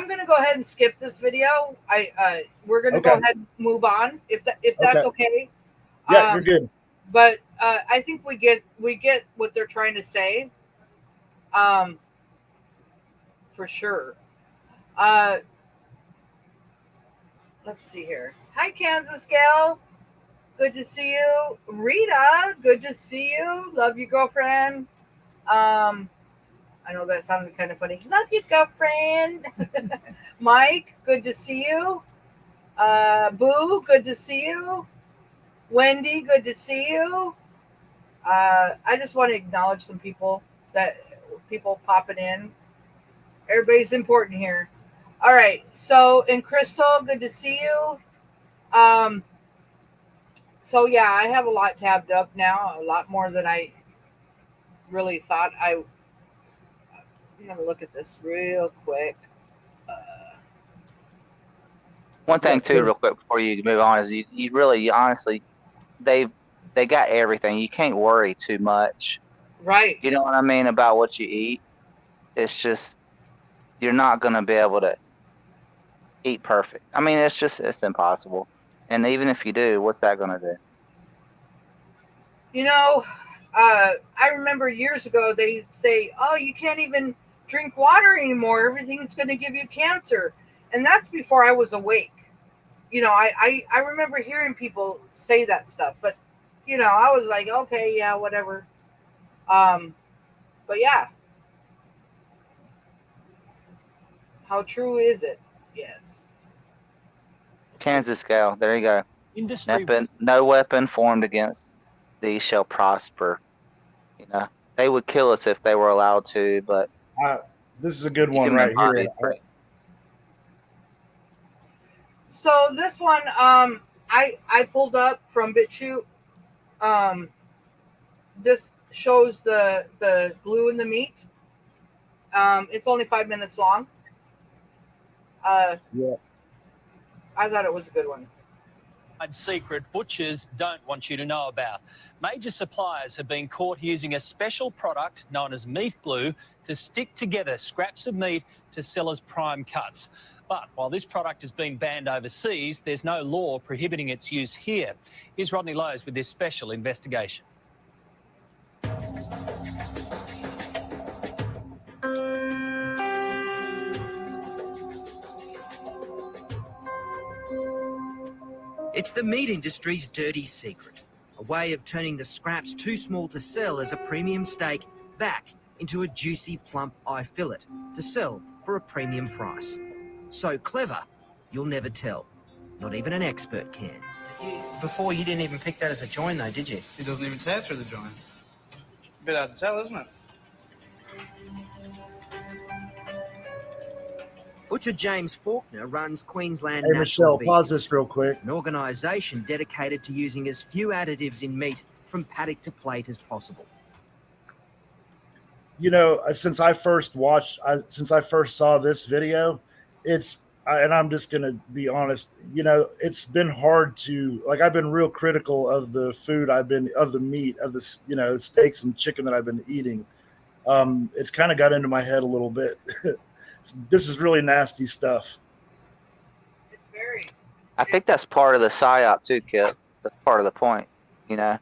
going to go ahead and skip this video. We're going to go ahead and move on if that's okay. Yeah, you're good. But I think we get what they're trying to say. For sure. Let's see here. Hi, Kansas gal. Good to see you. Rita, good to see you. Love you, girlfriend. I know that sounded kind of funny. Love you, girlfriend. Mike, good to see you. Boo, good to see you. Wendy, good to see you. I just want to acknowledge some people popping in. Everybody's important here. All right. So, and Crystal, good to see you. So yeah, I have a lot tabbed up now, a lot more than I really thought I'm gonna look at this real quick. One Yeah. thing too, real quick before you move on, is you really honestly they got everything. You can't worry too much. Right. You know what I mean about what you eat. It's just you're not gonna be able to eat perfect. I mean, it's impossible. And even if you do, what's that gonna do? You know, I remember years ago they say, "Oh, you can't even drink water anymore. Everything's going to give you cancer," and that's before I was awake. You know, I remember hearing people say that stuff, but you know, I was like, okay, yeah, whatever. But yeah, how true is it? Yes. Kansas gal. There you go. Industry. No weapon formed against thee shall prosper. You know, they would kill us if they were allowed to, but This is a good the one human right here. body is great. So this one, I pulled up from BitChute. This shows the glue in the meat. It's only 5 minutes long. Yeah. I thought it was a good one. Secret butchers don't want you to know about. Major suppliers have been caught using a special product known as meat glue to stick together scraps of meat to sell as prime cuts. But while this product has been banned overseas, there's no law prohibiting its use here. Here's Rodney Lowe's with this special investigation. It's the meat industry's dirty secret, a way of turning the scraps too small to sell as a premium steak back into a juicy, plump eye fillet to sell for a premium price. So clever, you'll never tell. Not even an expert can. Before, you didn't even pick that as a join, though, did you? It doesn't even tear through the join. Bit hard to tell, isn't it? Butcher James Faulkner runs Queensland Hey, Natural Michelle, Beef, pause this real quick. an organisation dedicated to using as few additives in meat from paddock to plate as possible. You know, since I first saw this video, and I'm just going to be honest, you know, it's been hard to, like, I've been real critical of the food of the meat, of the, you know, steaks and chicken that I've been eating. It's kind of got into my head a little bit. This is really nasty stuff. It's very. I think that's part of the psyop too, Kipp. That's part of the point, you know.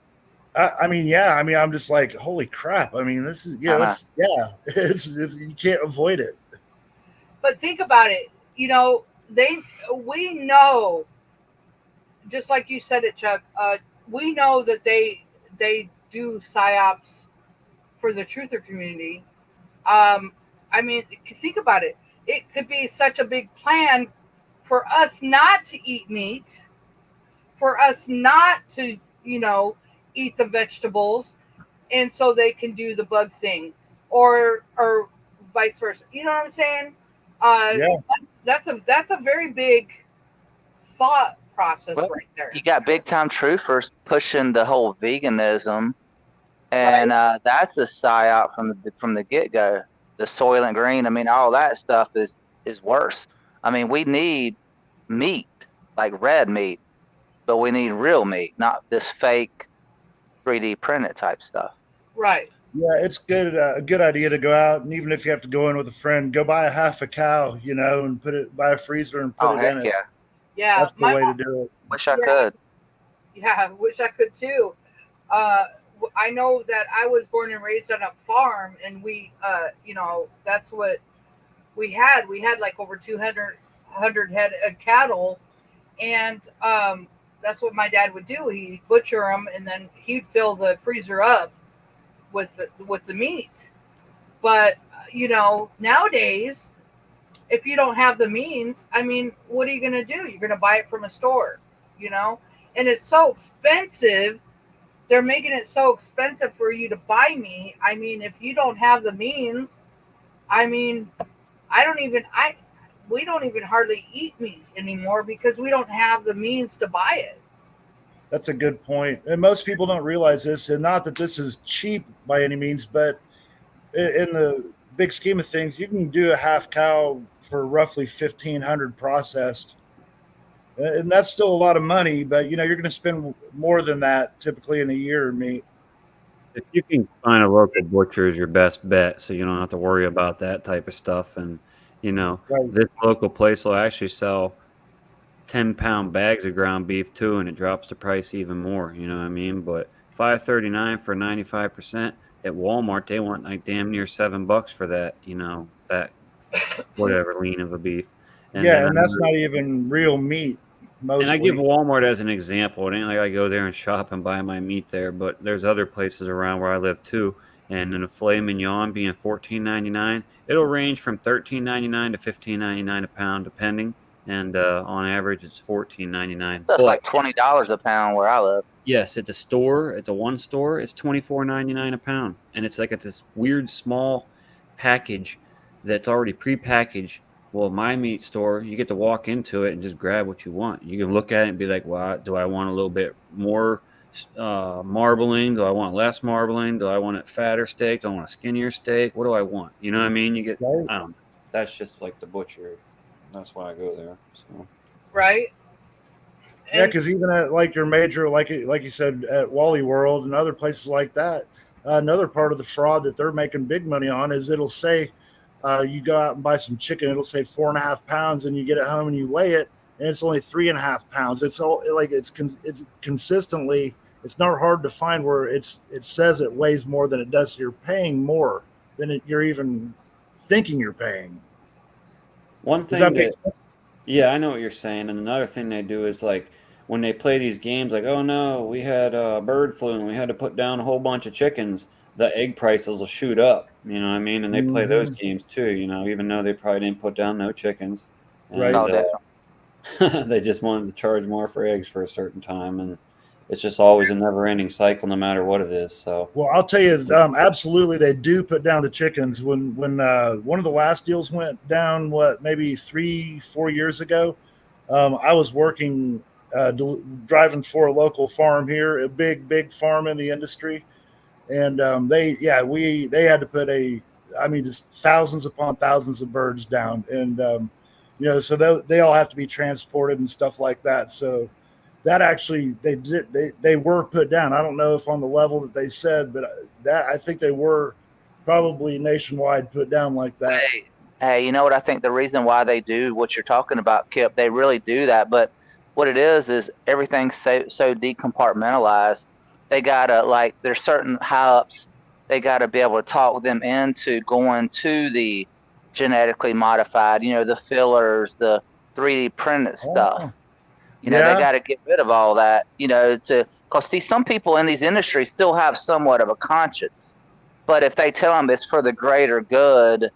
I mean, yeah. I mean, I'm just like, holy crap. I mean, this is, you know, it's you can't avoid it. But think about it. You know, we know, just like you said it, Chuck. We know that they do psyops for the truther community. I mean, think about it. It could be such a big plan for us not to eat meat, for us not to, you know, eat the vegetables, and so they can do the bug thing, or vice versa. You know what I'm saying? Yeah. That's a very big thought process Well, right there. you got big time truthers pushing the whole veganism, and that's a psyop from the get go. The Soylent Green, I mean, all that stuff is worse. I mean, we need meat, like red meat, but we need real meat, not this fake 3D printed type stuff. Right. Yeah, it's good. A good idea to go out, and even if you have to go in with a friend, go buy a half a cow, you know, and buy a freezer and put it in it. Yeah. Yeah, That's the way to do it. Wish I could. Yeah, wish I could too. I know that I was born and raised on a farm, and we, you know, that's what we had. We had like over 200 head of cattle, and that's what my dad would do. He'd butcher them, and then he'd fill the freezer up with the meat. But you know, nowadays, if you don't have the means, I mean, what are you going to do? You're going to buy it from a store, you know, and it's so expensive. They're making it so expensive for you to buy meat. I mean, if you don't have the means, I mean, we don't even hardly eat meat anymore because we don't have the means to buy it. That's a good point. And most people don't realize this, and not that this is cheap by any means, but in the big scheme of things, you can do a half cow for roughly 1,500 processed, and that's still a lot of money. But you're going to spend more than that typically in a year in meat. If you can find a local butcher is your best bet, so you don't have to worry about that type of stuff. And Right. this local place will actually sell 10-pound bags of ground beef too, and it drops the price even more. You know what I mean? But $5.39 for 95%. At Walmart, they want like damn near $7 for that. That whatever lean of a beef. And then Yeah, and that's not even real meat. I give Mostly. Walmart as an example. It ain't like I go there and shop and buy my meat there, but there's other places around where I live too. And in a filet mignon being $14.99, it'll range from $13.99 to $15.99 a pound, depending. And on average, it's $14.99. That's But like $20 a pound where I live. yes, at the one store, it's $24.99 a pound, and it's like at this weird small package that's already prepackaged. Well, my meat store, you get to walk into it and just grab what you want. You can look at it and be like, "Well, do I want a little bit more marbling? Do I want less marbling? Do I want it fatter steak? Do I want a skinnier steak? What do I want?" You know what I mean? You get, Right. I don't know. That's just like the butcher. That's why I go there. So. Right. Yeah, because even at like your major, like you said, at Wally World and other places like that, another part of the fraud that they're making big money on is it'll say you go out and buy some chicken, it'll say 4.5 pounds, and you get it home and you weigh it, and it's only 3.5 pounds. It's all like it's consistently. It's not hard to find where it says it weighs more than it does. So you're paying more than you're even thinking you're paying. One Does that thing make that, sense? yeah, I know what you're saying. And another thing they do is like when they play these games, like, oh no, we had bird flu and we had to put down a whole bunch of chickens. The egg prices will shoot up. You know what I mean? And they play those Mhm. games too. Even though they probably didn't put down no chickens, Right. and Oh, definitely. they just wanted to charge more for eggs for a certain time, and it's just always a never-ending cycle, no matter what it is. So. Well, I'll tell you, absolutely, they do put down the chickens. When one of the last deals went down, maybe 3-4 years ago, I was working, driving for a local farm here, a big farm in the industry, and they had to put just thousands upon thousands of birds down, and so they all have to be transported and stuff like that. So that actually they were put down. I don't know if on the level that they said, but that I think they were probably nationwide put down like that. Hey, you know what? I think the reason why they do what you're talking about, Kip, they really do that. But what it is everything's so decompartmentalized. They gotta there's certain high-ups. They gotta be able to talk them into going to the genetically modified, the fillers, the 3D printed stuff. Oh, They got to get rid of all that, because see, some people in these industries still have somewhat of a conscience. But if they tell them it's for the greater good,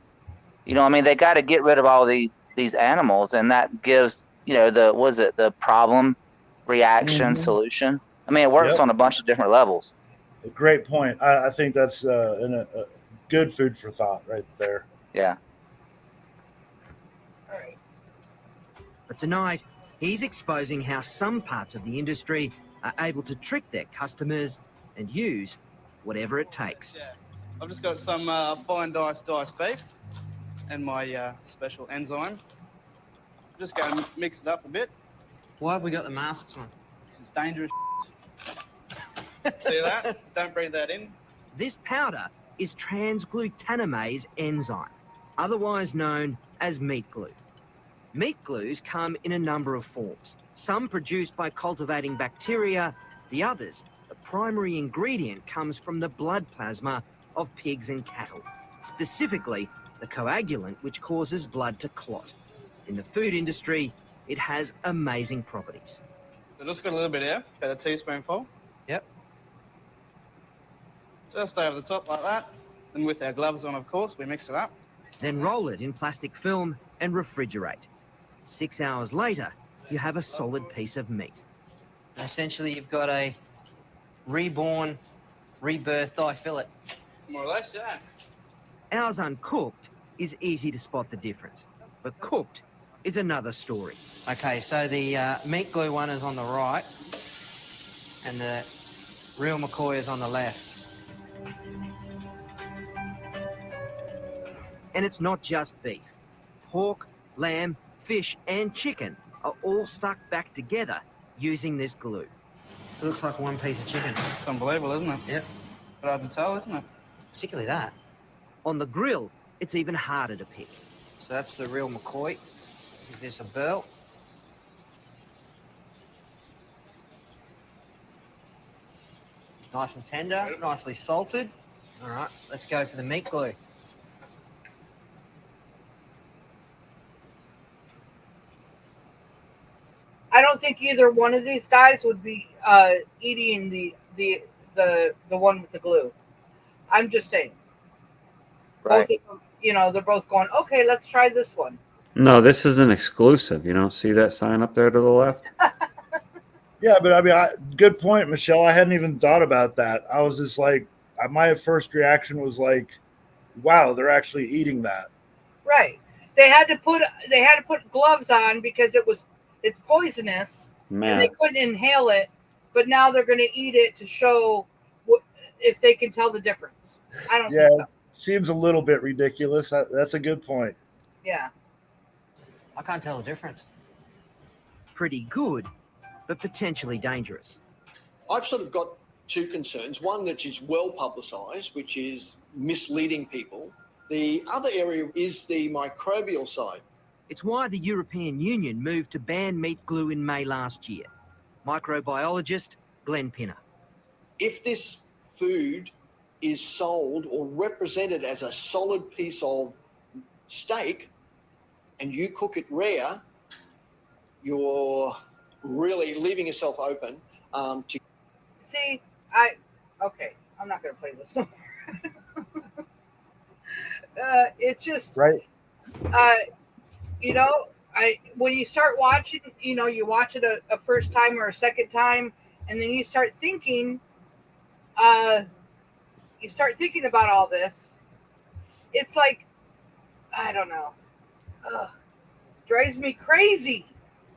they got to get rid of all these animals, and that gives, the problem, reaction, solution. It works Yep. on a bunch of different levels. A great point. I think that's a good food for thought right there. Yeah. But tonight, he's exposing how some parts of the industry are able to trick their customers and use whatever it takes. Yeah, I've just got some fine diced beef and my special enzyme. I'm just going to mix it up a bit. Why have we got the masks on? This is dangerous. See that? Don't breathe that in. This powder is transglutaminase enzyme, otherwise known as meat glue. Meat glues come in a number of forms, some produced by cultivating bacteria, the others, the primary ingredient comes from the blood plasma of pigs and cattle, specifically the coagulant which causes blood to clot. In the food industry, it has amazing properties. So just got a little bit here, about a teaspoonful. Yep. Just over the top like that. And with our gloves on, of course, we mix it up. Then roll it in plastic film and refrigerate. 6 hours later, you have a solid piece of meat. Essentially, you've got a reborn, rebirthed thigh fillet. More or less, yeah. Ours uncooked is easy to spot the difference, but cooked is another story. Okay, so the meat glue one is on the right. and the real McCoy is on the left. And it's not just beef. Pork, lamb, fish, and chicken are all stuck back together using this glue. It looks like one piece of chicken. It's unbelievable, isn't it? Yep. But hard to tell, isn't it? Particularly that. On the grill, it's even harder to pick. So that's the real McCoy. Give this a burl. Nice and tender, nicely salted. All right, let's go for the meat glue. I don't think either one of these guys would be eating the one with the glue. I'm just saying. Right. Both of them, you know, they're both going, okay, let's try this one. No, this is an exclusive. You don't see that sign up there to the left? Yeah, but I mean, good point, Michelle. I hadn't even thought about that. I was just like, my first reaction was like, wow, they're actually eating that. Right. They had to put gloves on because it's poisonous and they couldn't inhale it. But now they're going to eat it to show if they can tell the difference. I don't think so. It seems a little bit ridiculous. That's a good point. Yeah. I can't tell the difference. Pretty good, but potentially dangerous. I've sort of got two concerns. One that is well publicised, which is misleading people. The other area is the microbial side. It's why the European Union moved to ban meat glue in May last year. Microbiologist Glenn Pinner. If this food is sold or represented as a solid piece of steak and you cook it rare, you're really leaving yourself open to... See, okay, I'm not going to play this no more. It's just, right. You know, when you start watching, you know, you watch it a first time or a second time, and then you start thinking about all this. It's like, I don't know. Drives me crazy.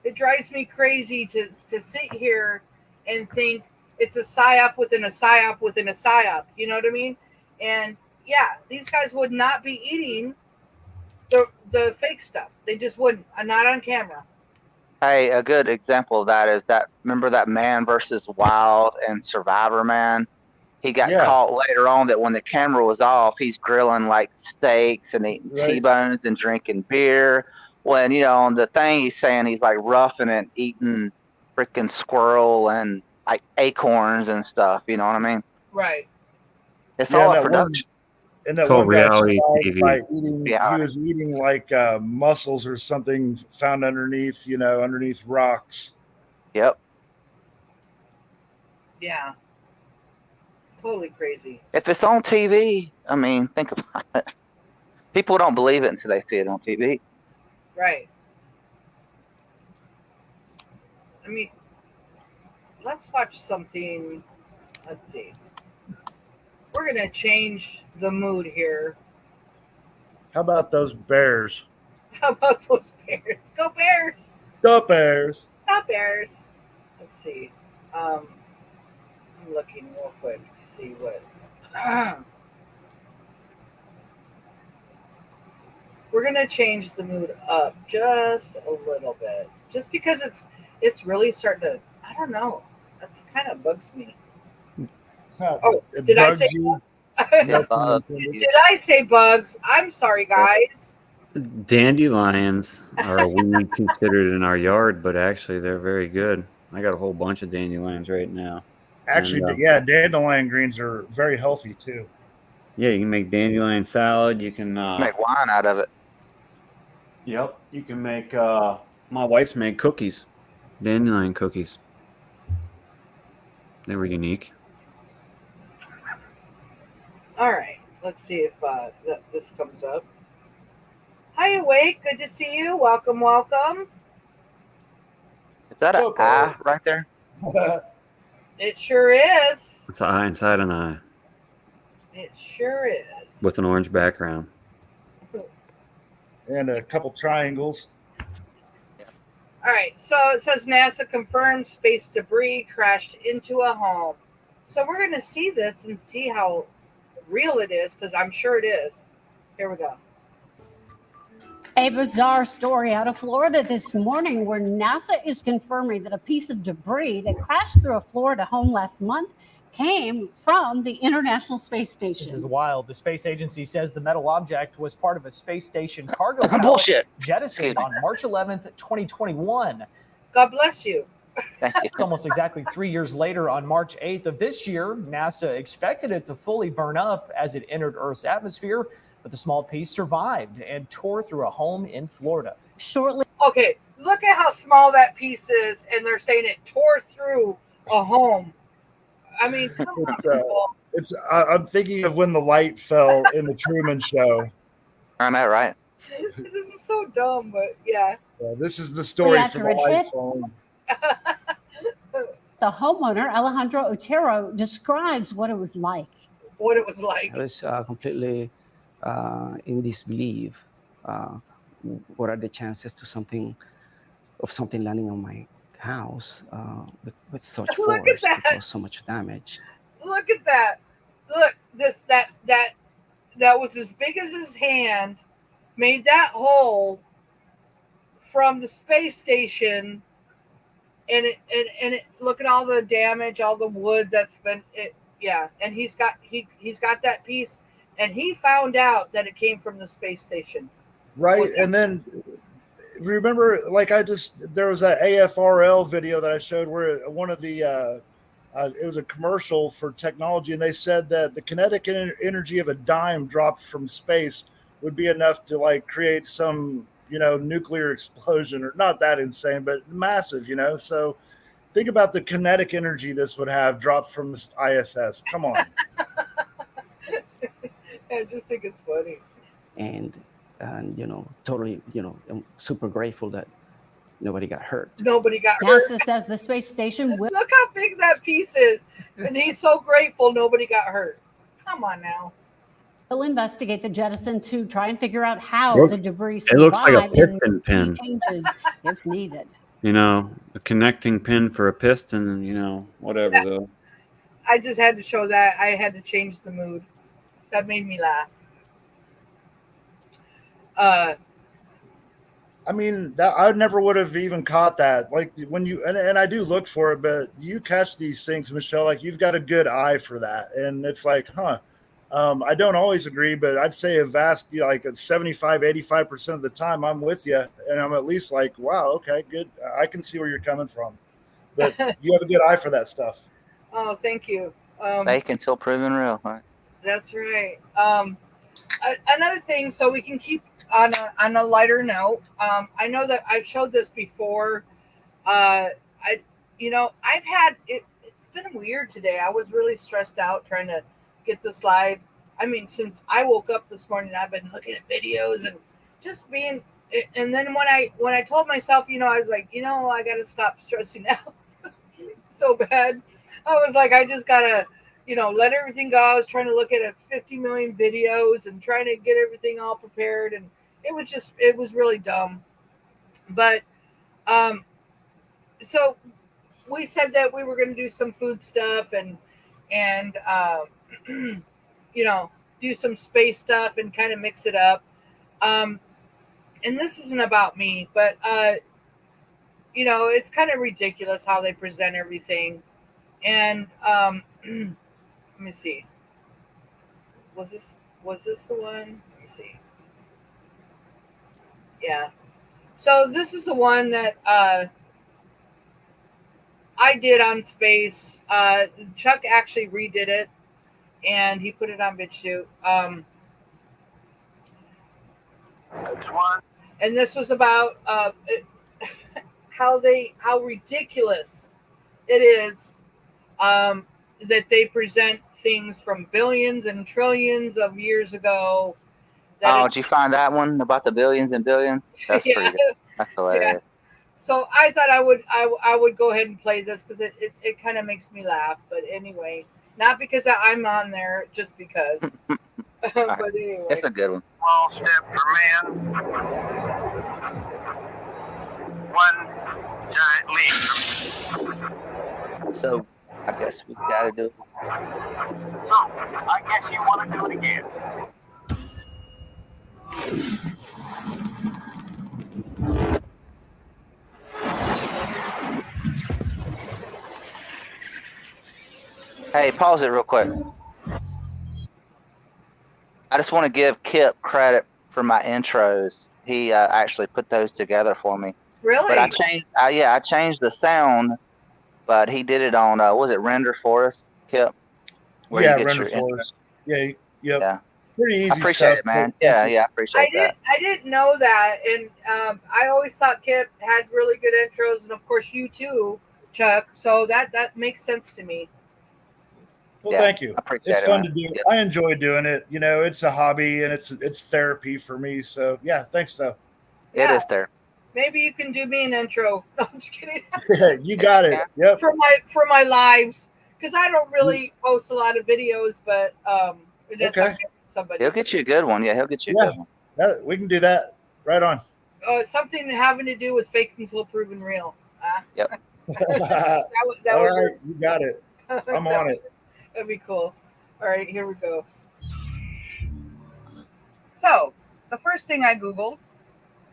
It drives me crazy to sit here and think it's a psyop within a psyop within a psyop. You know what I mean? And yeah, these guys would not be eating the fake stuff. They just wouldn't. Not on camera. Hey, a good example of that is remember that Man versus Wild and Survivor Man? He got caught later on that when the camera was off, he's grilling like steaks and eating T-bones and drinking beer. When, you know, on the thing he's saying he's like roughing it, eating freaking squirrel and like acorns and stuff. You know what I mean? Right. It's all a production. And that called one guy reality survived TV. by eating, he was eating like mussels or something found underneath, underneath rocks. Yep. Yeah. Totally crazy. If it's on TV, I mean, think about it. People don't believe it until they see it on TV. Right. I mean, let's watch something. Let's see. We're going to change the mood here. How about those bears? How about those Bears? Go Bears! Go Bears! Go Bears! Let's see. I'm looking real quick to see what. We're gonna change the mood up just a little bit, just because it's really starting to. I don't know. That's kind of bugs me. Oh, did I say bugs? Did I say bugs? I'm sorry, guys. Dandelions are a weed considered in our yard, but actually they're very good. I got a whole bunch of dandelions right now. Actually, And, dandelion greens are very healthy too. Yeah, you can make dandelion salad. You can make wine out of it. Yep, you can make. My wife's made cookies, dandelion cookies. They were unique. All right, let's see if this comes up. Hi, Awake. Good to see you. Welcome, welcome. Is that an eye right there? It sure is. It's an eye inside an eye It sure is. with an orange background. And a couple triangles. All All right, so it says NASA confirms space debris crashed into a home. So we're going to see this and see how real it is, because I'm sure it is. Here we go. A bizarre story out of Florida this morning where NASA is confirming that a piece of debris that crashed through a Florida home last month came from the International Space Station. This is wild. The space agency says the metal object was part of a space station cargo pallet Bullshit. jettisoned on March 11th, 2021. God bless you. Thank you. It's almost exactly 3 years later, on March 8th of this year, NASA expected it to fully burn up as it entered Earth's atmosphere, but the small piece survived and tore through a home in Florida. Shortly. Okay, look at how small that piece is, and they're saying it tore through a home. I mean, come on, people. I'm thinking of when the light fell in the Truman Show. I know, right? This is so dumb, but yeah. This is the story for the light falling. The homeowner, Alejandro Otero, describes what it was like. What it was like. I was completely in disbelief. What are the chances to something landing on my house with such force to cause so much damage? Look at that. Look, that was as big as his hand, made that hole from the space station, and it look at all the damage, all the wood that's been and he's got that piece, and he found out that it came from the space station. Right, and then remember, there was that AFRL video that I showed where one of the it was a commercial for technology, and they said that the kinetic energy of a dime dropped from space would be enough to create some nuclear explosion, or not that insane, but massive. So think about the kinetic energy this would have dropped from the ISS. Come on. I just think it's funny. And totally, I'm super grateful that nobody got hurt. Nobody got hurt. NASA says the space station will. Look how big that piece is, and he's so grateful nobody got hurt. Come on now. We'll investigate the jettison to try and figure out how the debris survived. It looks like a piston and pin. Changes if needed. A connecting pin for a piston, whatever though. I just had to show that. I had to change the mood. That made me laugh. I mean, that I never would have even caught that. Like when you and I do look for it, but you catch these things, Michelle. Like you've got a good eye for that, and it's like, huh. I don't always agree, but I'd say a vast, like a 75, 85% of the time, I'm with you, and I'm at least like, wow, okay, good. I can see where you're coming from, but you have a good eye for that stuff. Oh, thank you. Fake until proven real. Right? That's right. Another thing, so we can keep on a lighter note. I know that I've showed this before. I've had it. It's been weird today. I was really stressed out trying to get this live. I mean, since I woke up this morning, I've been looking at videos and just being. And then when I told myself, I was like, I got to stop stressing out so bad. I was like, I just gotta. Let everything go. I was trying to look at 50 million videos and trying to get everything all prepared. And it was really dumb. But, so we said that we were going to do some food stuff and do some space stuff and kind of mix it up. And this isn't about me, but, it's kind of ridiculous how they present everything. And, let me see. Was this the one? Let me see. Yeah. So this is the one that I did on space. Chuck actually redid it, and he put it on BitChute. And this was about how ridiculous it is that they present things from billions and trillions of years ago. Did you find that one about the billions and billions? That's pretty good. That's hilarious. Yeah. So I thought I would go ahead and play this because it kind of makes me laugh. But anyway, not because I'm on there, just because. But anyway, it's a good one. Small step for man, one giant leap. So I guess we gotta do it. So, I guess you want to do it again. Hey, pause it real quick. I just want to give Kipp credit for my intros. He actually put those together for me. Really? But I changed. I changed the sound, but he did it on was it Render Forest, Kipp? Where Yeah, you get Render your intro. Forest. Yeah, yep. Yeah. Pretty easy I appreciate stuff. it, man. Yeah, I appreciate that. I didn't know that, and I always thought Kipp had really good intros, and of course you too, Chuck. So that makes sense to me. Well, Yeah, thank you. I appreciate It's it, fun man. to do. Yep. I enjoy doing it. You know, it's a hobby and it's therapy for me. So yeah, thanks though. It is there. Maybe you can do me an intro. No, I'm just kidding. You got it. Yep. For my lives, because I don't really post a lot of videos, but Okay. somebody. He'll get you a good one. Yeah, he'll get you a Yeah, good one. we can do that. Right on. Something having to do with fake until proven real. Yep. that All would right, work. you got it. I'm on it. That'd be cool. All right, here we go. So, the first thing I Googled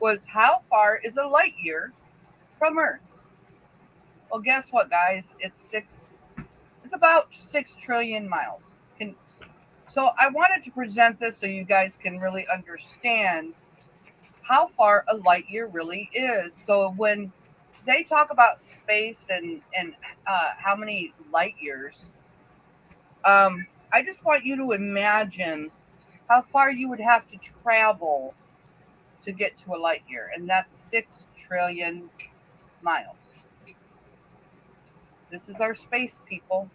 was how far is a light year from Earth? Well, guess what, guys? It's about 6 trillion miles. So I wanted to present this so you guys can really understand how far a light year really is. So when they talk about space and how many light years, I just want you to imagine how far you would have to travel to get to a light year, and that's 6 trillion miles. This is our space, people.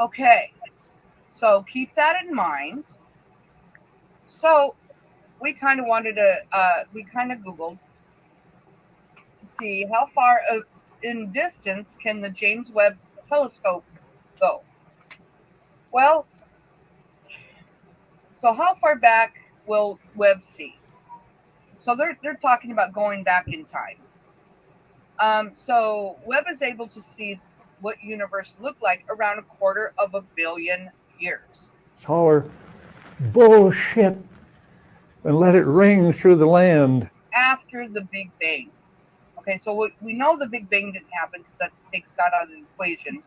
Okay, so keep that in mind. So we kind of wanted to, we kind of Googled to see how far in distance can the James Webb Telescope go. Well, so how far back will Webb see? So they're talking about going back in time. So Webb is able to see what universe looked like around 250 million years. Holler bullshit and let it ring through the land. After the Big Bang. Okay, so we know the Big Bang didn't happen because that takes God out of the equation.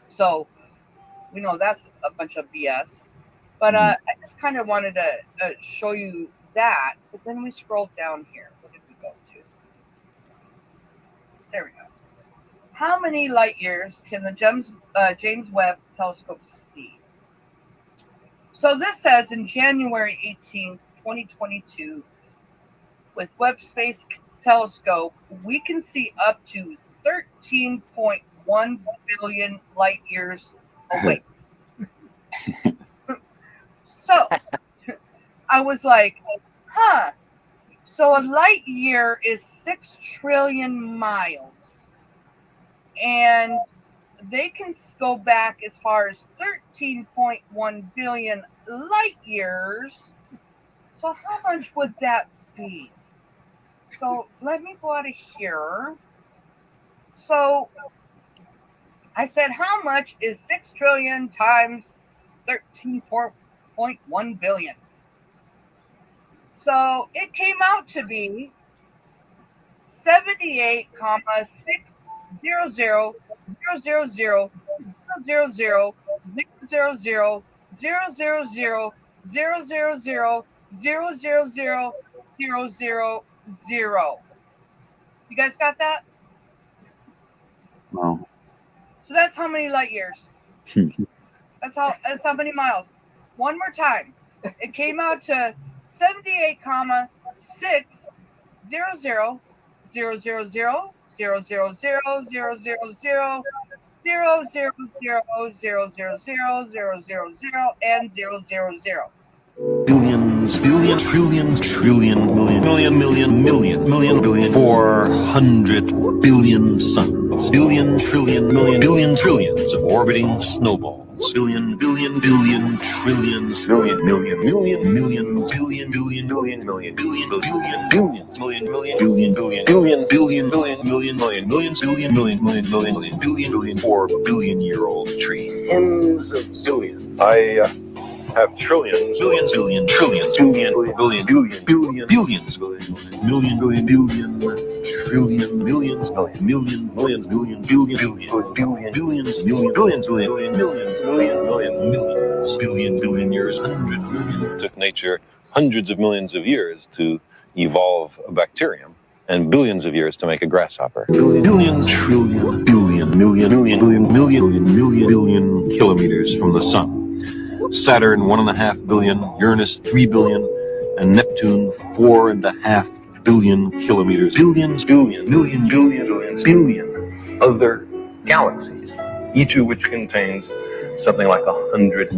So we know that's a bunch of BS. But I just kind of wanted to show you that. But then we scrolled down here. What did we go to? There we go. How many light years can the James Webb Telescope see? So this says in January 18th, 2022, with Webb Space Telescope, we can see up to 13.1 billion light years away. So I was like, huh. So a light year is 6 trillion miles. And they can go back as far as 13.1 billion light years. So how much would that be? So let me go out of here. So I said, how much is 6 trillion times 13.1 billion? So it came out to be 78,000,000,000,000,000,000,000,000,000. You guys got that? No. So that's how many light years. That's how many miles. One more time. It came out to 78,600,000,000,000,000,000,000,000,000,000 and 000. Billions, billions, trillions, trillion, million, million, million, million, million, billion, 400 billion suns, billion, trillion, million, billion, trillions of orbiting snowballs. Billion, billion, billion, trillions, billion, million, million, million, billion, billion, billion, million, billion, billion, billion, million, million, billion, billion, billion, billion, billion, million, million, millions, billion, million, million, million, million, billion, billion, 4 billion-year-old tree. Tens of billions. I have trillions, billions, billion, trillions, billion, billion, billion, billion, billions, million, billion, billion, trillion, millions, million, millions, billion, billion, billion, billion, billions, million, billions, billion, millions, million, million, millions, billion, billion years, 100 million. It took nature hundreds of millions of years to evolve a bacterium and billions of years to make a grasshopper. Billion, trillion, billion, million, million, million, million, million, billion kilometers from the sun. Saturn 1.5 billion, Uranus 3 billion, and Neptune 4.5 billion kilometers. Billions, billion, million, billion, billions, billion other galaxies, each of which contains something like 100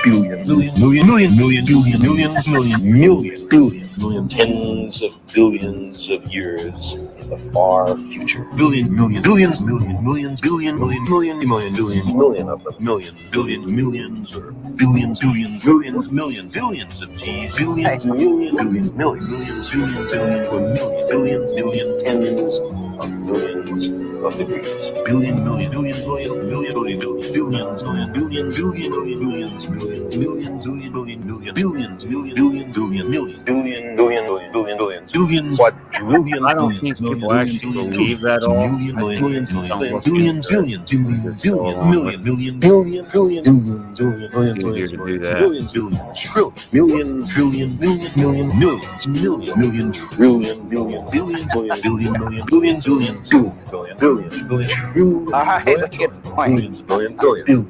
billion, million, million, million, million, billion, millions, million, million, billion, million, tens of billions of years in the far future. Billion, million, billions, million, millions, billion, million, million, million, billion, million of them, million, billion, millions, or billions, billions, billions, million, billions of G's, billions, million, billion, million, millions, billion, billion, or million, billions, billion, tens of millions of degrees. Billion, million, billion, billion, billion, billion, billion, billions, million, billion, billion, billion, billions, millions, millions, billion, billion, million, billions, million, billion, billion, million, billion, billion, billion, billion, billions, billions, quadrillion, I don't billions, think million, people billions, actually billion, believe that billions, all. million, I million, think they billions, just million, don't billions, look into billions, it. billions, They billion, just go billion, along with million, it. billion, billion, trillion, billion, billion, billion, It's easier billions, to do billions, that. billions, billion, trillion, million, trillion, million, million, millions, million, million, trillion, billion, billion, billion, billion, million, billions, billions, billion, billion, billion, trillion, All right, billion, let's get to the point. billions, billion, billion, billion.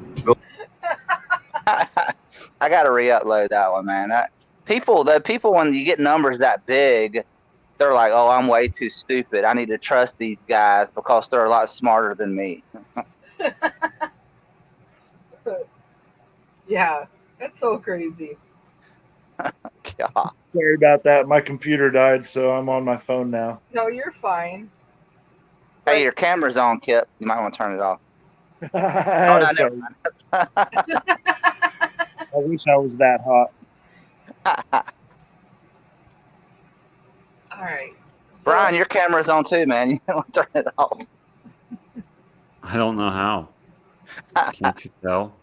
I got to re-upload that one, man. The people when you get numbers that big, they're like, "Oh, I'm way too stupid. I need to trust these guys because they're a lot smarter than me." Yeah, that's so crazy. God. Sorry about that. My computer died, so I'm on my phone now. No, you're fine. Hey, your camera's on, Kipp. You might want to turn it off. Oh, no, Sorry. never I wish I was that hot. mind. All right. So, Brian, your camera's on too, man. You don't want to turn it off. I don't know how. Can't you tell?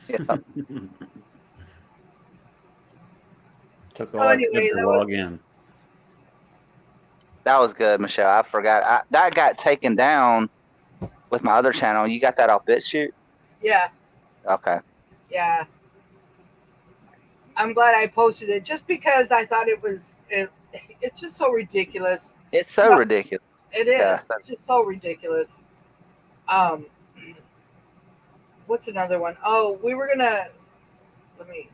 Yeah. Took So all I anyway, could to that log in. That was good, Michelle. I forgot. That got taken down with my other channel. You got that off BitChute? yeah, Okay. yeah. I'm glad I posted it just because I thought it's just so ridiculous. It's so ridiculous. It is. Yeah. It's just so ridiculous. What's another one? Oh, we were gonna. Let me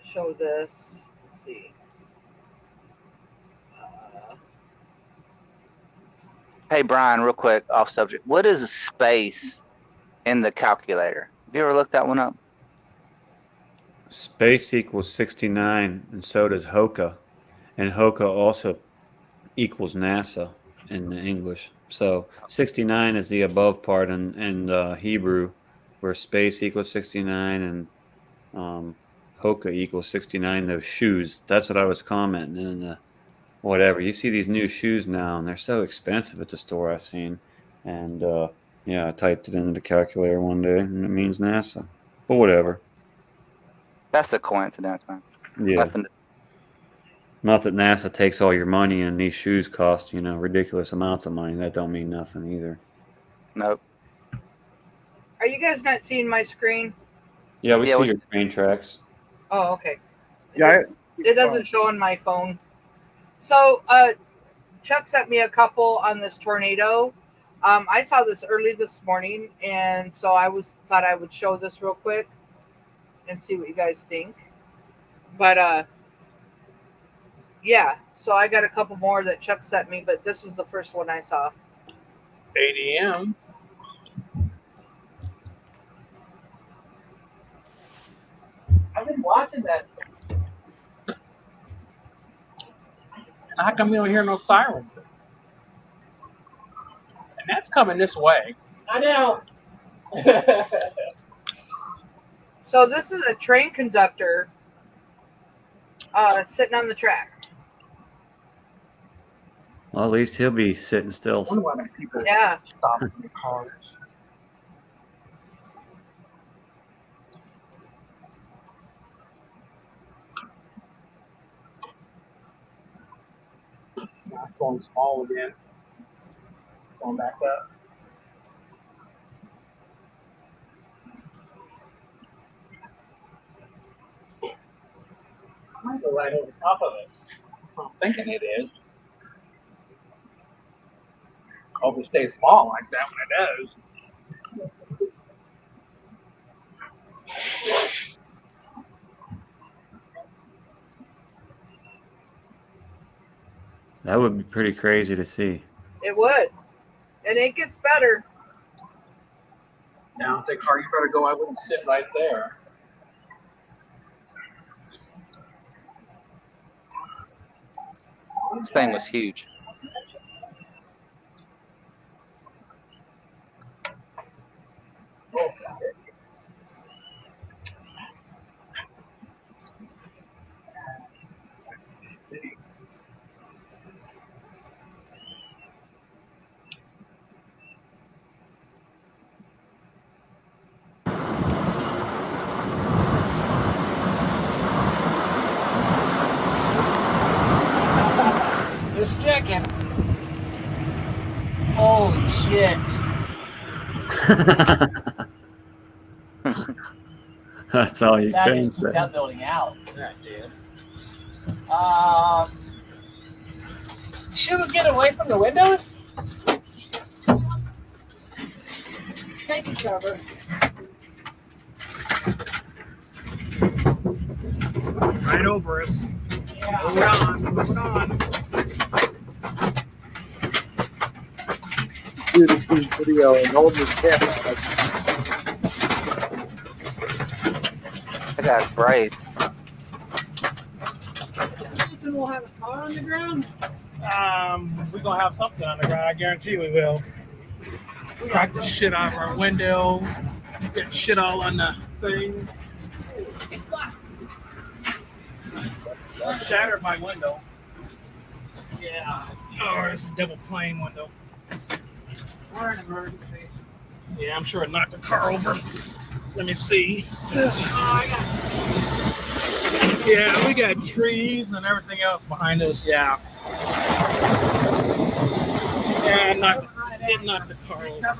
show this. Let's see. Hey, Brian, real quick, off subject. What is a space in the calculator? Have you ever looked that one up? Space equals 69, and so does Hoka. And Hoka also equals NASA in the English. So 69 is the above part in Hebrew, where space equals 69 and Hoka equals 69, those shoes. That's what I was commenting in whatever. You see these new shoes now, and they're so expensive at the store I've seen. And yeah, I typed it into the calculator one day, and it means NASA. But whatever. That's a coincidence, man. Yeah. Nothing. Not that NASA takes all your money and these shoes cost, ridiculous amounts of money. That don't mean nothing either. Nope. Are you guys not seeing my screen? Yeah, we see your train tracks. Oh, okay. Yeah. It doesn't show on my phone. So, Chuck sent me a couple on this tornado. I saw this early this morning, and so thought I would show this real quick and see what you guys think. But yeah, so I got a couple more that Chuck sent me, but this is the first one I saw. 8 a.m. I've been watching that. How come we don't hear no sirens? And that's coming this way. I know. So this is a train conductor sitting on the tracks. Well, at least he'll be sitting still. I wonder why people Yeah. stop in the cars. Now it's going small again. Going back up. I might go right over top of this. I'm thinking it is. Hope it stays small like that when it does. That would be pretty crazy to see. It would. And it gets better. Now, say, car, you better go. I wouldn't sit right there. This thing was huge. Just checking. Holy shit. That's all you That can just took say. that building out. That did. Should we get away from the windows? Take a cover. Right over us. Yeah. Moving on. Moving on. Do this video and hold this camera. I got brave. Think we'll have a car on the ground? We're going to have something on the ground. I guarantee we will. We crack the shit out of our windows. Get shit all on the thing. Shattered my window. Yeah. Oh, it's a double plane window. We're in emergency. Yeah, I'm sure it knocked the car over. Let me see. Yeah, we got trees and everything else behind us. Yeah. Yeah, it knocked the car over.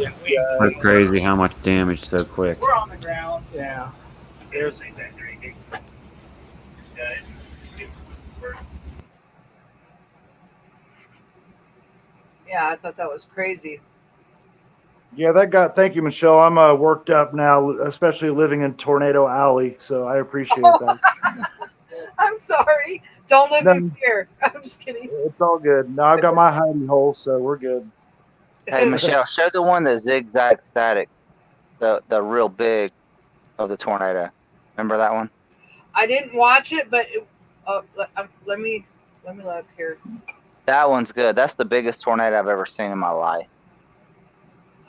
It's crazy how much damage so quick. We're on the ground. Yeah. There's ain't that crazy. Yeah, I thought that was crazy. Yeah, that got. Thank you, Michelle. I'm worked up now, especially living in Tornado Alley. So I appreciate that. I'm sorry. Don't live No. in fear. I'm just kidding. It's all good. No, I've got my hidey hole, so we're good. Hey, Michelle, show the one that zigzag static, the real big of the tornado. Remember that one? I didn't watch it, but let me look here. That one's good. That's the biggest tornado I've ever seen in my life.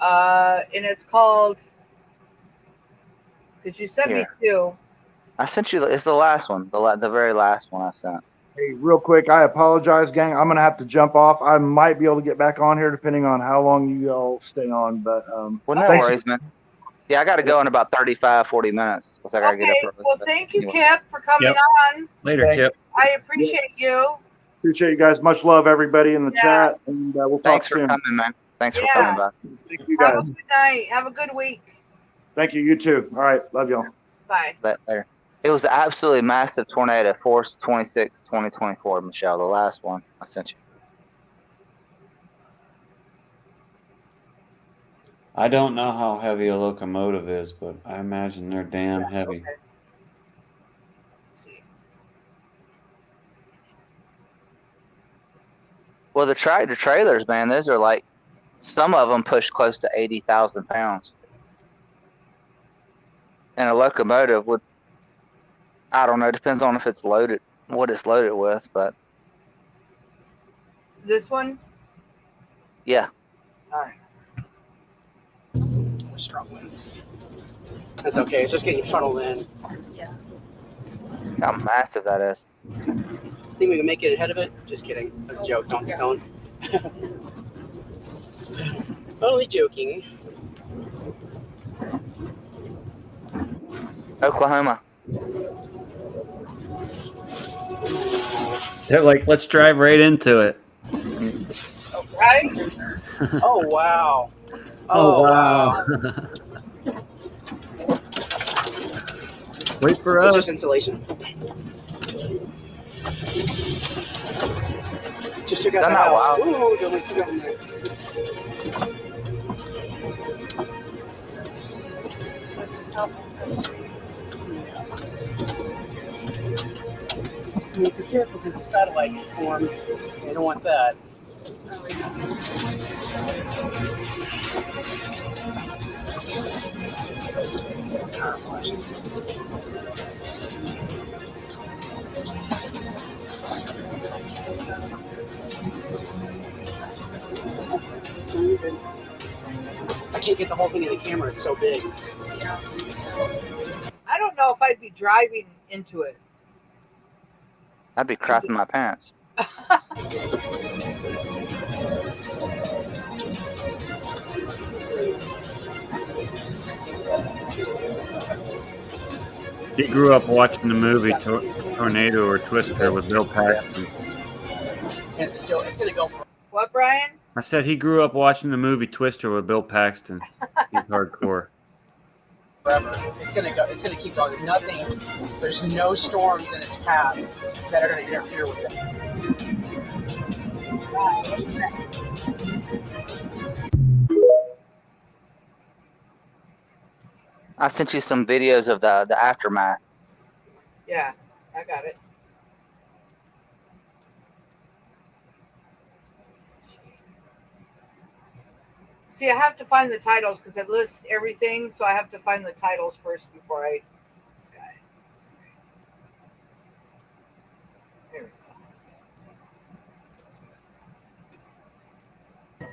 And it's called. Because you sent me two. I sent you. It's the last one. The very last one I sent. Hey, real quick, I apologize, gang. I'm gonna have to jump off. I might be able to get back on here depending on how long you all stay on. But well, no worries, man. Yeah, I got to go in about 35, 40 minutes because I got to get up early. Well, thank you, Kipp, for coming on. Later, Kipp. I appreciate you. Appreciate you guys. Much love, everybody in the chat, and we'll talk Thanks soon. for coming, man. Thanks for coming by. Thank you, Have a guys. good night. Have a good week. Thank you. You too. All right. Love y'all. Bye. Later. It was an absolutely massive tornado, force 26, 2024, Michelle, the last one I sent you. I don't know how heavy a locomotive is, but I imagine they're damn heavy. Well, the tractor trailers, man, those are like, some of them push close to 80,000 pounds. And a locomotive would, I don't know, depends on if it's loaded, what it's loaded with, but This one? yeah, All right. Strong winds. That's okay. It's just getting funneled in. Yeah. How massive that is. Think we can make it ahead of it? Just kidding. That's a joke. Don't. Only joking. Oklahoma. They're like, let's drive right into it. Right? Oh wow. Oh, wow. Wait for It's us. just insulation. Just took out the house. Wow. Ooh, don't let you go in there. Be careful because the satellite can form. They don't want that. Power flashes. I can't get the whole thing in the camera. It's so big. I don't know if I'd be driving into it. I'd be crapping my pants. He grew up watching the movie Tornado or Twister with Bill Paxton. And it's gonna go for. What, Brian? I said he grew up watching the movie Twister with Bill Paxton. He's hardcore. Forever. It's gonna go. It's gonna keep going. There's no storms in its path that are gonna interfere with it. I sent you some videos of the aftermath. Yeah, I got it. See, I have to find the titles because it lists everything, so I have to find the titles first before I. Sky. There we go.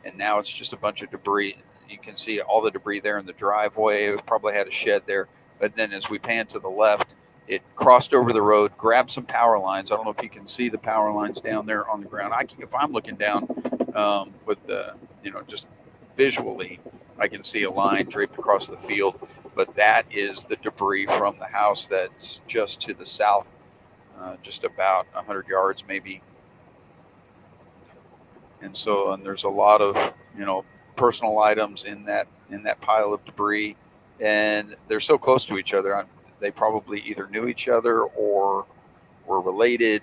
And now it's just a bunch of debris. You can see all the debris there in the driveway. It probably had a shed there. But then as we pan to the left, it crossed over the road, grabbed some power lines. I don't know if you can see the power lines down there on the ground. If I'm looking down with the, just visually, I can see a line draped across the field. But that is the debris from the house that's just to the south, just about 100 yards maybe. And there's a lot of, personal items in that pile of debris, and they're so close to each other. They probably either knew each other or were related.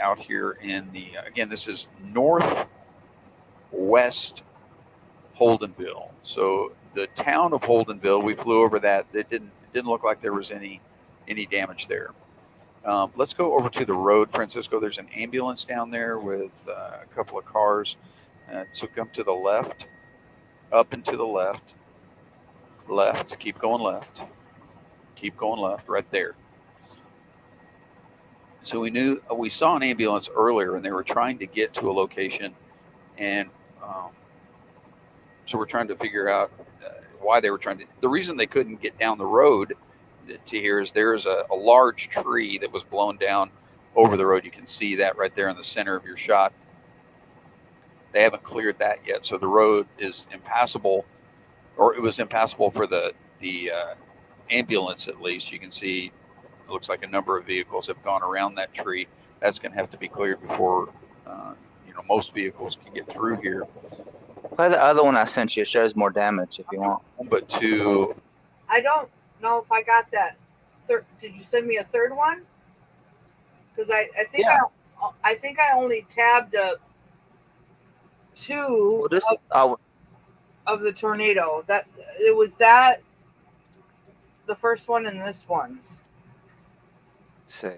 Out here in again, this is northwest Holdenville. So the town of Holdenville, we flew over that. It didn't look like there was any damage there. Let's go over to the road, Francisco. There's an ambulance down there with a couple of cars. So come to the left, up and to the left, keep going left, right there. So we saw an ambulance earlier, and they were trying to get to a location, and so we're trying to figure out why they were trying to. The reason they couldn't get down the road to here is there's a large tree that was blown down over the road. You can see that right there in the center of your shot. They haven't cleared that yet, so the road is impassable, or it was impassable for the ambulance at least. You can see it looks like a number of vehicles have gone around that tree. That's going to have to be cleared before most vehicles can get through here. Play the other one I sent you. It shows more damage if you want. But I don't know if I got that. Did you send me a third one? Because I think I think I only tabbed two of the tornado. That it was the first one and this one. Let's see.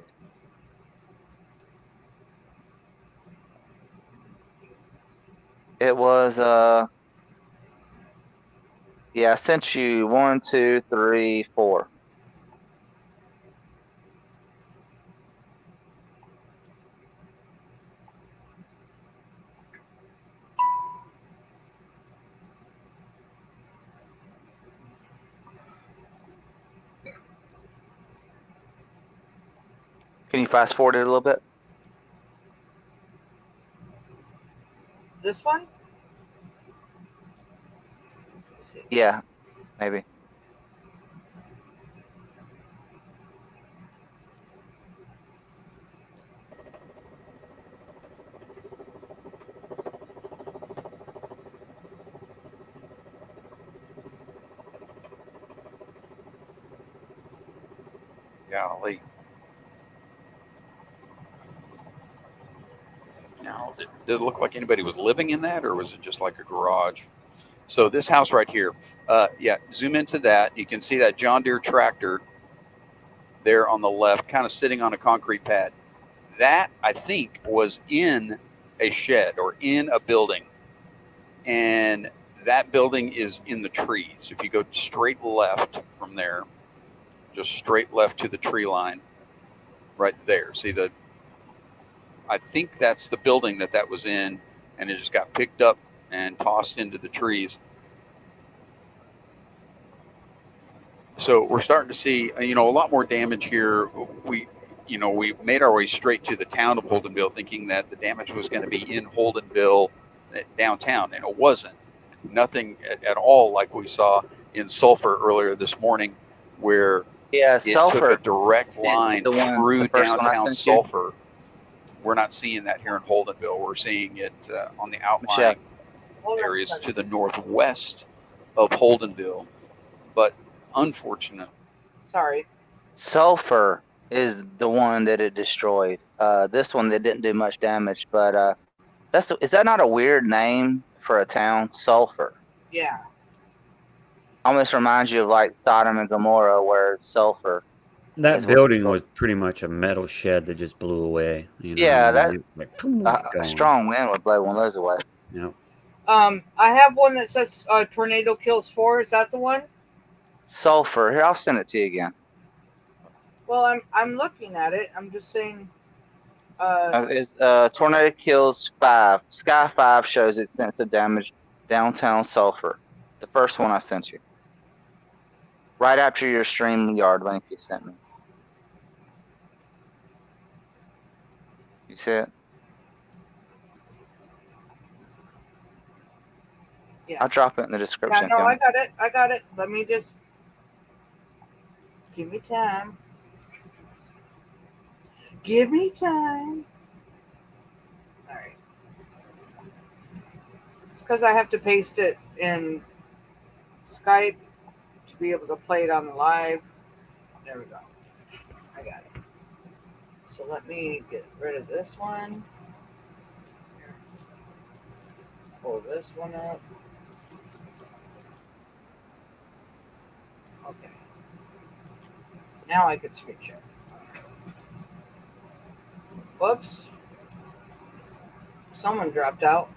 It was I sent you 1, 2, 3, 4. Can you fast forward it a little bit? This one? Yeah, maybe. Golly. Now, did it look like anybody was living in that, or was it just like a garage? So this house right here, yeah, zoom into that. You can see that John Deere tractor there on the left, kind of sitting on a concrete pad. That, I think, was in a shed or in a building. And that building is in the trees. If you go straight left from there, just straight left to the tree line, right there. See I think that's the building that was in, and it just got picked up and tossed into the trees. So we're starting to see, a lot more damage here. We made our way straight to the town of Holdenville, thinking that the damage was going to be in Holdenville downtown, and it wasn't. Nothing at all like we saw in Sulphur earlier this morning, where it Sulphur took a direct line through downtown Sulphur. We're not seeing that here in Holdenville. We're seeing it on the outlying areas to the northwest of Holdenville. But unfortunate. Sorry. Sulphur is the one that it destroyed. This one that didn't do much damage, but is that not a weird name for a town? Sulphur. Yeah. Almost reminds you of like Sodom and Gomorrah, where sulfur. That building was pretty much a metal shed that just blew away. Yeah, a strong wind would blow one of those away. Yep. I have one that says tornado kills 4. Is that the one? Sulphur. Here, I'll send it to you again. Well, I'm looking at it. I'm just saying. Tornado kills 5. Sky 5 shows extensive damage downtown Sulphur. The first one I sent you. Right after your StreamYard link you sent me. You see it? Yeah. I'll drop it in the description. Yeah, no, I got it. Let me just give me time. Give me time. All right. It's because I have to paste it in Skype to be able to play it on the live. There we go. I got it. So let me get rid of this one. Pull this one up. Okay. Now I can screen share. Whoops. Someone dropped out.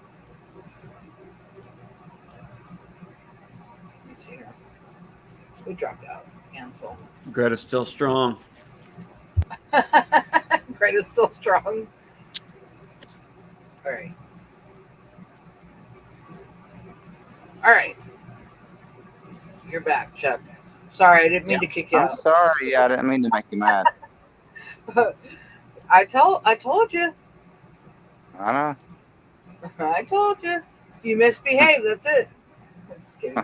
Let me see here. Who dropped out? Cancel. Greta's still strong. Greta's still strong. All right. All right. You're back, Chuck. Sorry, I didn't mean to kick you out. I'm sorry. I didn't mean to make you mad. I told you. I know. I told you. You misbehave. That's it. I'm just kidding.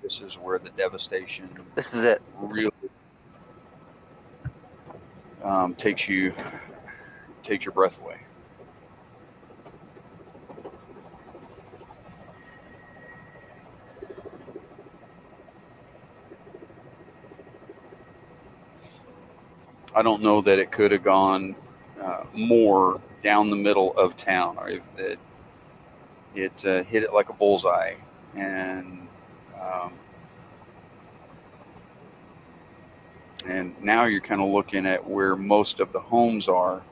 This is where the devastation. This is it. Really takes your breath away. I don't know that it could have gone more down the middle of town. Or that it hit it like a bullseye, and now you're kind of looking at where most of the homes are,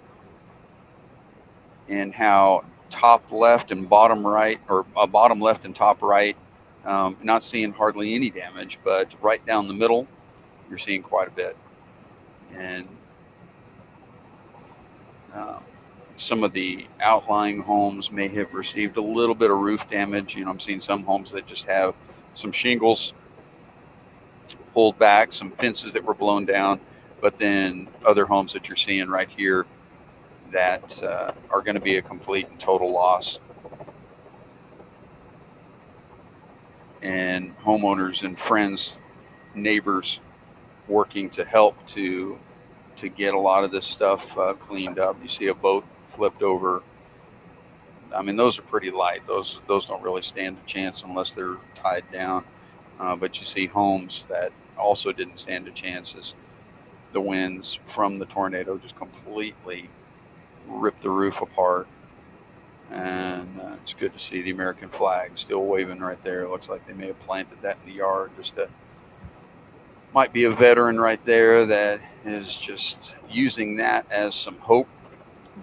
and how top left and bottom right, or bottom left and top right, not seeing hardly any damage, but right down the middle, you're seeing quite a bit. And some of the outlying homes may have received a little bit of roof damage. I'm seeing some homes that just have some shingles pulled back, some fences that were blown down. but then other homes that you're seeing right here that are going to be a complete and total loss. And homeowners and friends, neighbors working to help to get a lot of this stuff cleaned up. You see a boat flipped over. I mean, those are pretty light. Those don't really stand a chance unless they're tied down. But you see homes that also didn't stand a chance as the winds from the tornado just completely ripped the roof apart. And it's good to see the American flag still waving right there. It looks like they may have planted that in the yard. Might be a veteran right there that is just using that as some hope.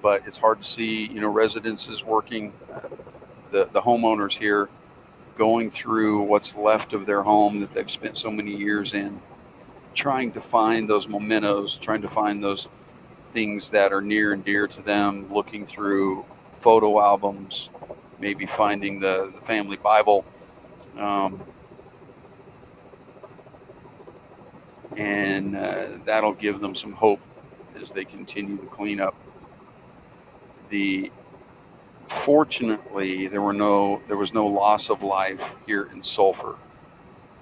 But it's hard to see, residences working, the homeowners here going through what's left of their home that they've spent so many years in, trying to find those mementos, trying to find those things that are near and dear to them, looking through photo albums, maybe finding the family Bible. And that'll give them some hope as they continue to clean up. Fortunately, there was no loss of life here in Sulphur,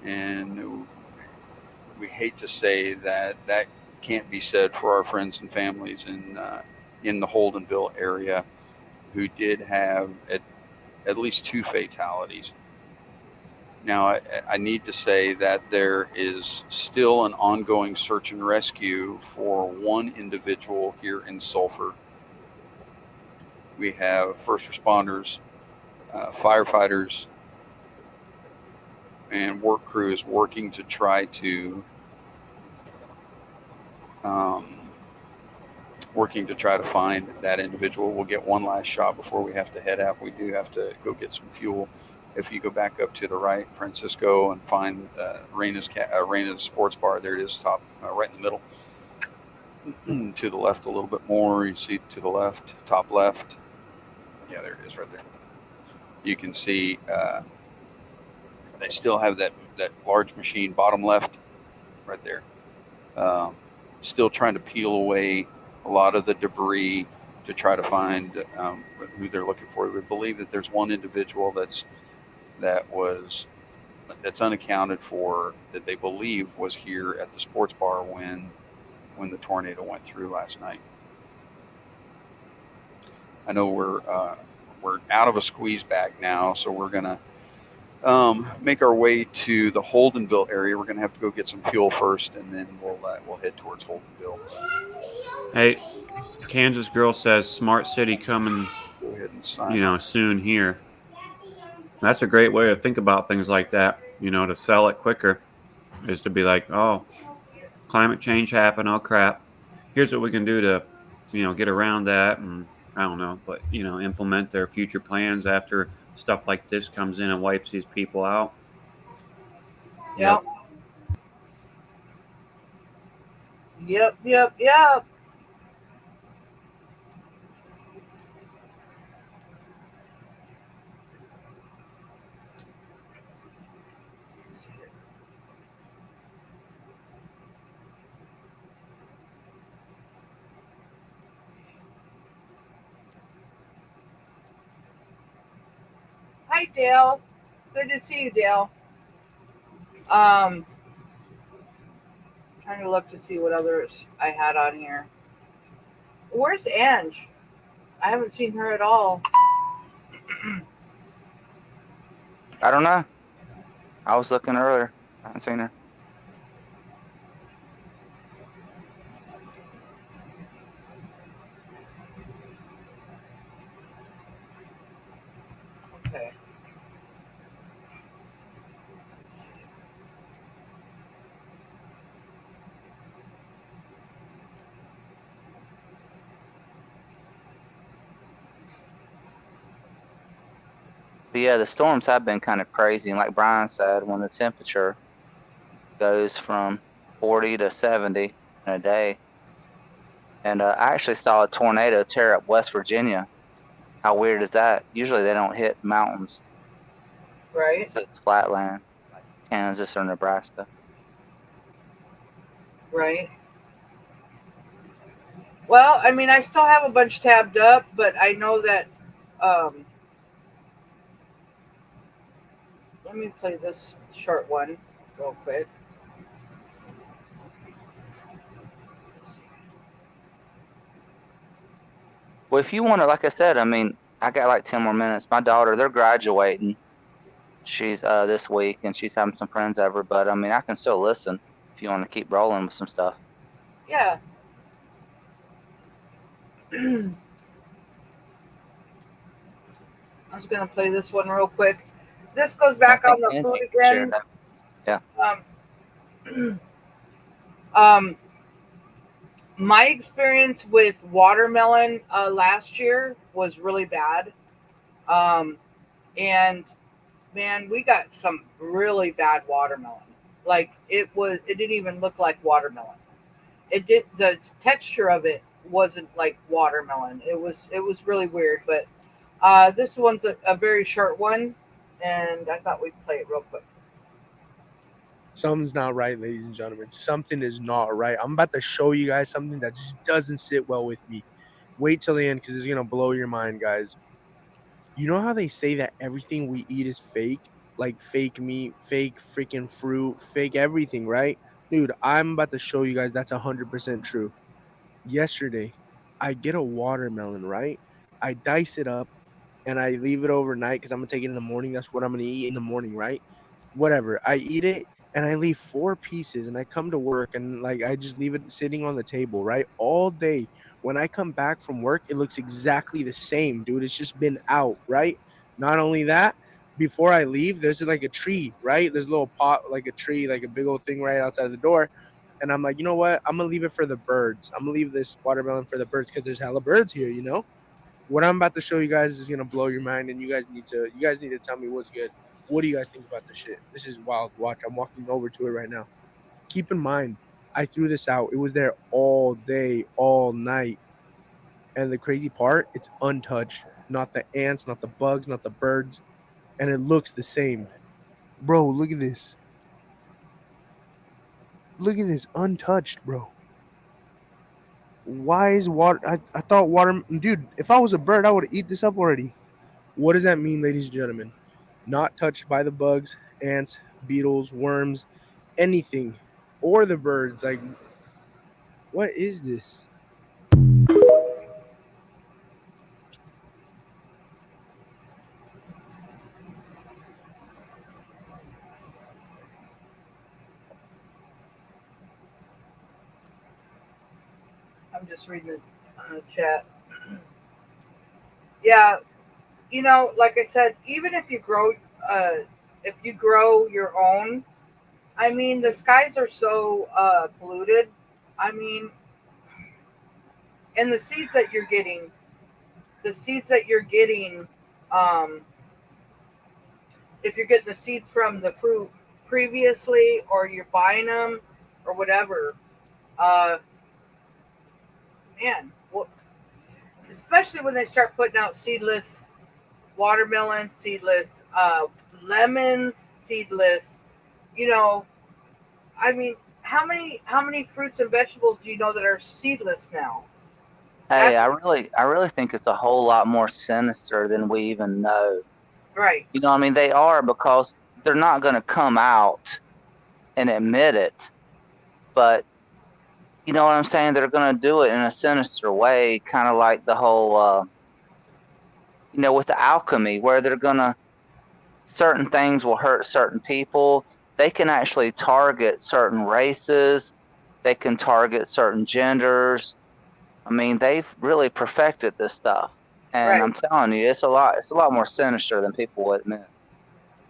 and we hate to say that can't be said for our friends and families in the Holdenville area, who did have at least 2 fatalities. Now, I need to say that there is still an ongoing search and rescue for one individual here in Sulphur. We have first responders, firefighters, and work crews working to try to find that individual. We'll get one last shot before we have to head out. We do have to go get some fuel. If you go back up to the right, Francisco, and find Reina's Sports Bar, there it is, top right in the middle. To the left a little bit more, you see to the left, top left. Yeah, there it is right there. You can see they still have that large machine bottom left right there. Still trying to peel away a lot of the debris to try to find who they're looking for. We believe that there's one individual that's unaccounted for, that they believe was here at the sports bar when the tornado went through last night. I know we're out of a squeeze bag now, so we're gonna make our way to the Holdenville area. We're gonna have to go get some fuel first, and then we'll head towards Holdenville. Hey, Kansas girl says smart city coming, go ahead and sign soon here. That's a great way to think about things like that. To sell it quicker is to be like, oh, climate change happened. Oh crap! Here's what we can do to, get around that, and I don't know, but implement their future plans after stuff like this comes in and wipes these people out. Yep. Yep. Hi, Dale. Good to see you, Dale. Trying to look to see what others I had on here. Where's Ange? I haven't seen her at all. I don't know. I was looking earlier. I haven't seen her. Okay. But yeah, the storms have been kind of crazy. And like Brian said, when the temperature goes from 40 to 70 in a day. And I actually saw a tornado tear up West Virginia. How weird is that? Usually they don't hit mountains. Right. It's flatland, like Kansas or Nebraska. Right. Well, I mean, I still have a bunch tabbed up, but I know that. Let me play this short one real quick. Well, if you want to, like I said, I mean, I got like 10 more minutes. My daughter, they're graduating. She's this week, and she's having some friends over. But I mean, I can still listen if you want to keep rolling with some stuff. Yeah. I'm just gonna play this one real quick. This goes back on the food again. Yeah. My experience with watermelon last year was really bad. And man, we got some really bad watermelon. Like it didn't even look like watermelon. The texture of it wasn't like watermelon. It was really weird. But this one's a very short one, and I thought we'd play it real quick. Something's not right, ladies and gentlemen. Something is not right. I'm about to show you guys something that just doesn't sit well with me. Wait till the end because it's going to blow your mind, guys. You know how they say that everything we eat is fake? Like fake meat, fake freaking fruit, fake everything, right? Dude, I'm about to show you guys that's 100% true. Yesterday, I get a watermelon, right? I dice it up and I leave it overnight because I'm going to take it in the morning. That's what I'm going to eat in the morning, right? Whatever. I eat it and I leave 4 pieces and I come to work and like I just leave it sitting on the table, right? All day. When I come back from work, it looks exactly the same, dude. It's just been out, right? Not only that, before I leave, there's like a tree, right? There's a little pot, like a tree, like a big old thing right outside the door. And I'm like, you know what? I'm gonna leave it for the birds. I'm gonna leave this watermelon for the birds because there's hella birds here, you know? What I'm about to show you guys is gonna blow your mind, and you guys need to tell me what's good. What do you guys think about this shit? This is wild. Watch, I'm walking over to it right now. Keep in mind, I threw this out. It was there all day, all night. And the crazy part, it's untouched. Not the ants, not the bugs, not the birds. And it looks the same. Bro, look at this. Look at this. Untouched, bro. Why is water I thought water dude, if I was a bird, I would eat this up already. What does that mean, ladies and gentlemen? Not touched by the bugs, ants, beetles, worms, anything, or the birds. Like, what is this? I'm just reading the chat. Yeah, like I said, even if you grow your own, I mean, the skies are so polluted. I mean, and the seeds that you're getting, um, if you're getting the seeds from the fruit previously, or you're buying them, or whatever, uh, man, well, especially when they start putting out seedless watermelon, seedless lemons, seedless, you know, I mean, how many fruits and vegetables do you know that are seedless now? Hey, I really think it's a whole lot more sinister than we even know. Right. You know, I mean, they are because they're not going to come out and admit it, but you know what I'm saying? They're going to do it in a sinister way, kind of like the whole, with the alchemy, where they're going to, certain things will hurt certain people. They can actually target certain races. They can target certain genders. I mean, they've really perfected this stuff. And Right. I'm telling you, it's a lot more sinister than people would admit.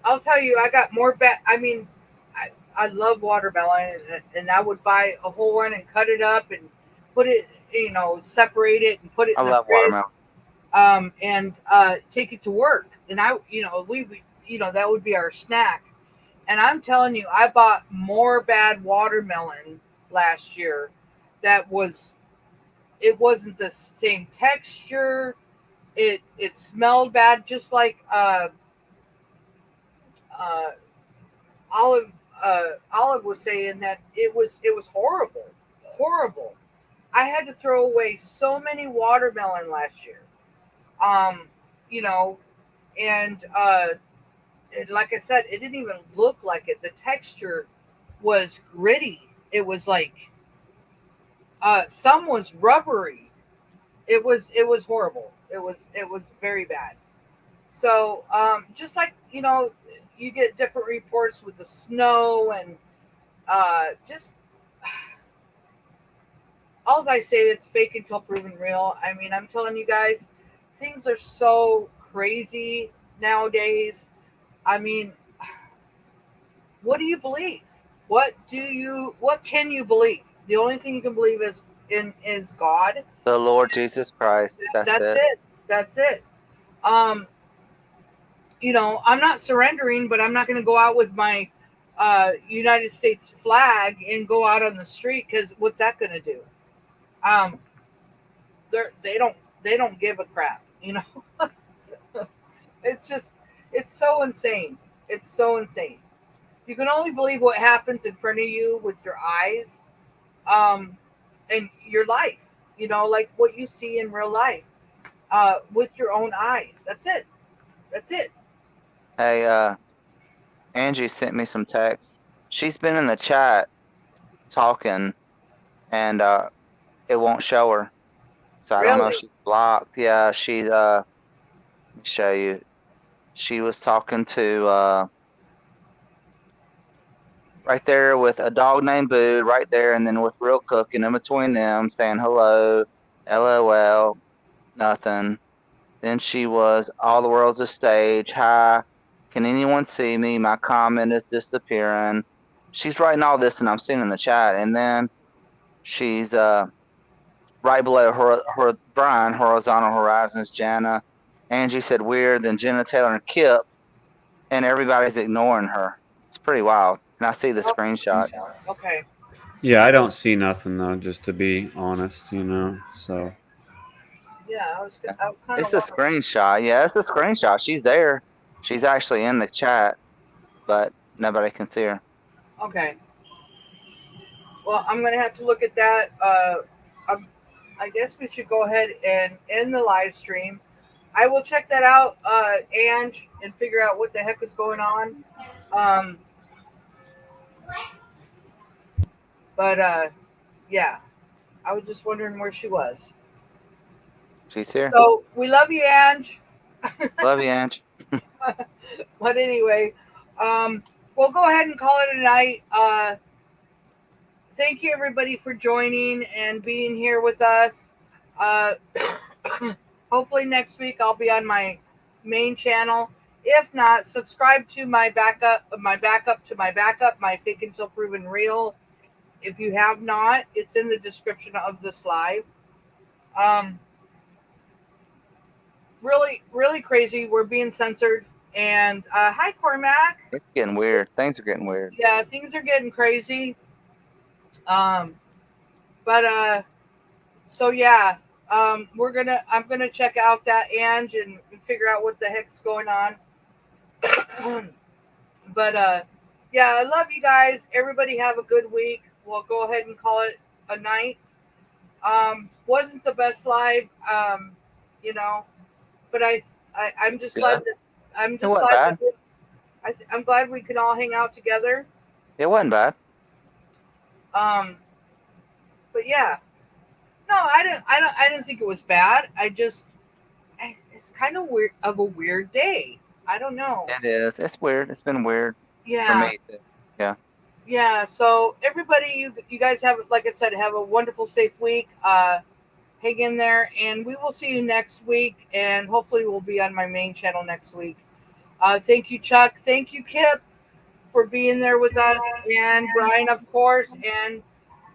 I'll tell you, I got more I mean, I love watermelon, and I would buy a whole one and cut it up and put it, separate it and put it I in the love fridge, watermelon. and take it to work. And that would be our snack. And I'm telling you, I bought more bad watermelon last year. It wasn't the same texture. It smelled bad, just like uh, Olive was saying that it was horrible, horrible. I had to throw away so many watermelon last year. You know, and like I said, it didn't even look like it. The texture was gritty. It was like some was rubbery. It was horrible. It was very bad. So just like you get different reports with the snow and just all I say, it's fake until proven real. I mean, I'm telling you guys, things are so crazy nowadays. I mean, what do you believe? What can you believe? The only thing you can believe is God. The Lord Jesus Christ. That's it. That's it. I'm not surrendering, but I'm not going to go out with my United States flag and go out on the street, because what's that going to do? They don't give a crap. It's so insane. It's so insane. You can only believe what happens in front of you with your eyes, and your life. Like what you see in real life, with your own eyes. That's it. That's it. Hey, Angie sent me some text. She's been in the chat talking, and it won't show her. So I don't know if she's blocked. Yeah, she's let me show you. She was talking to right there with a dog named Boo right there, and then with Real Cook, and in between them saying hello, LOL, nothing. Then she was all the world's a stage. Hi, can anyone see me? My comment is disappearing. She's writing all this, and I'm seeing in the chat. And then she's right below her Brian, Horizontal Horizons, Jana. Angie said weird. Then Jenna Taylor and Kipp, and everybody's ignoring her. It's pretty wild. And I see the screenshot. Okay. Yeah, I don't see nothing though, just to be honest, so. Yeah, I was kind of. It's a screenshot. Yeah, it's a screenshot. She's there. She's actually in the chat, but nobody can see her. Okay. Well, I'm gonna have to look at that. I guess we should go ahead and end the live stream. I will check that out, Ange, and figure out what the heck is going on. But yeah, I was just wondering where she was. She's here. So we love you, Ange. Love you, Ange. But anyway, we'll go ahead and call it a night. Thank you, everybody, for joining and being here with us. Hopefully next week I'll be on my main channel. If not, subscribe to my backup, my Fake Until Proven Real. If you have not, it's in the description of this live. Really, really crazy. We're being censored. And hi, Cormac. It's getting weird. Things are getting weird. Yeah, things are getting crazy. So yeah, I'm gonna check out that Ange and figure out what the heck's going on. But yeah, I love you guys. Everybody have a good week. We'll go ahead and call it a night. Wasn't the best live, but I'm just glad that I'm glad we can all hang out together. It wasn't bad. But yeah, no, I didn't think it was bad. It's kind of weird, of a weird day. I don't know. It is. It's weird. It's been weird. Yeah. For me too. Yeah. Yeah. So everybody, you guys have, like I said, have a wonderful, safe week. Hang in there, and we will see you next week. And hopefully, we'll be on my main channel next week. Thank you, Chuck. Thank you, Kipp, for being there with us, and Brian, of course. And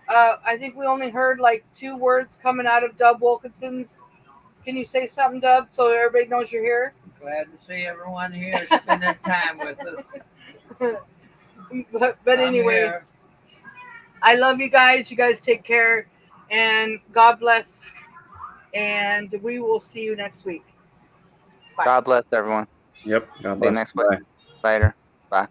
I think we only heard like 2 words coming out of Dub Wilkinson's. Can you say something, Dub, so everybody knows you're here? Glad to see everyone here spending time with us. But anyway, I love you guys. You guys take care, and God bless. And we will see you next week. Bye. God bless everyone. Yep. God See you bless. next week. Later. Bye.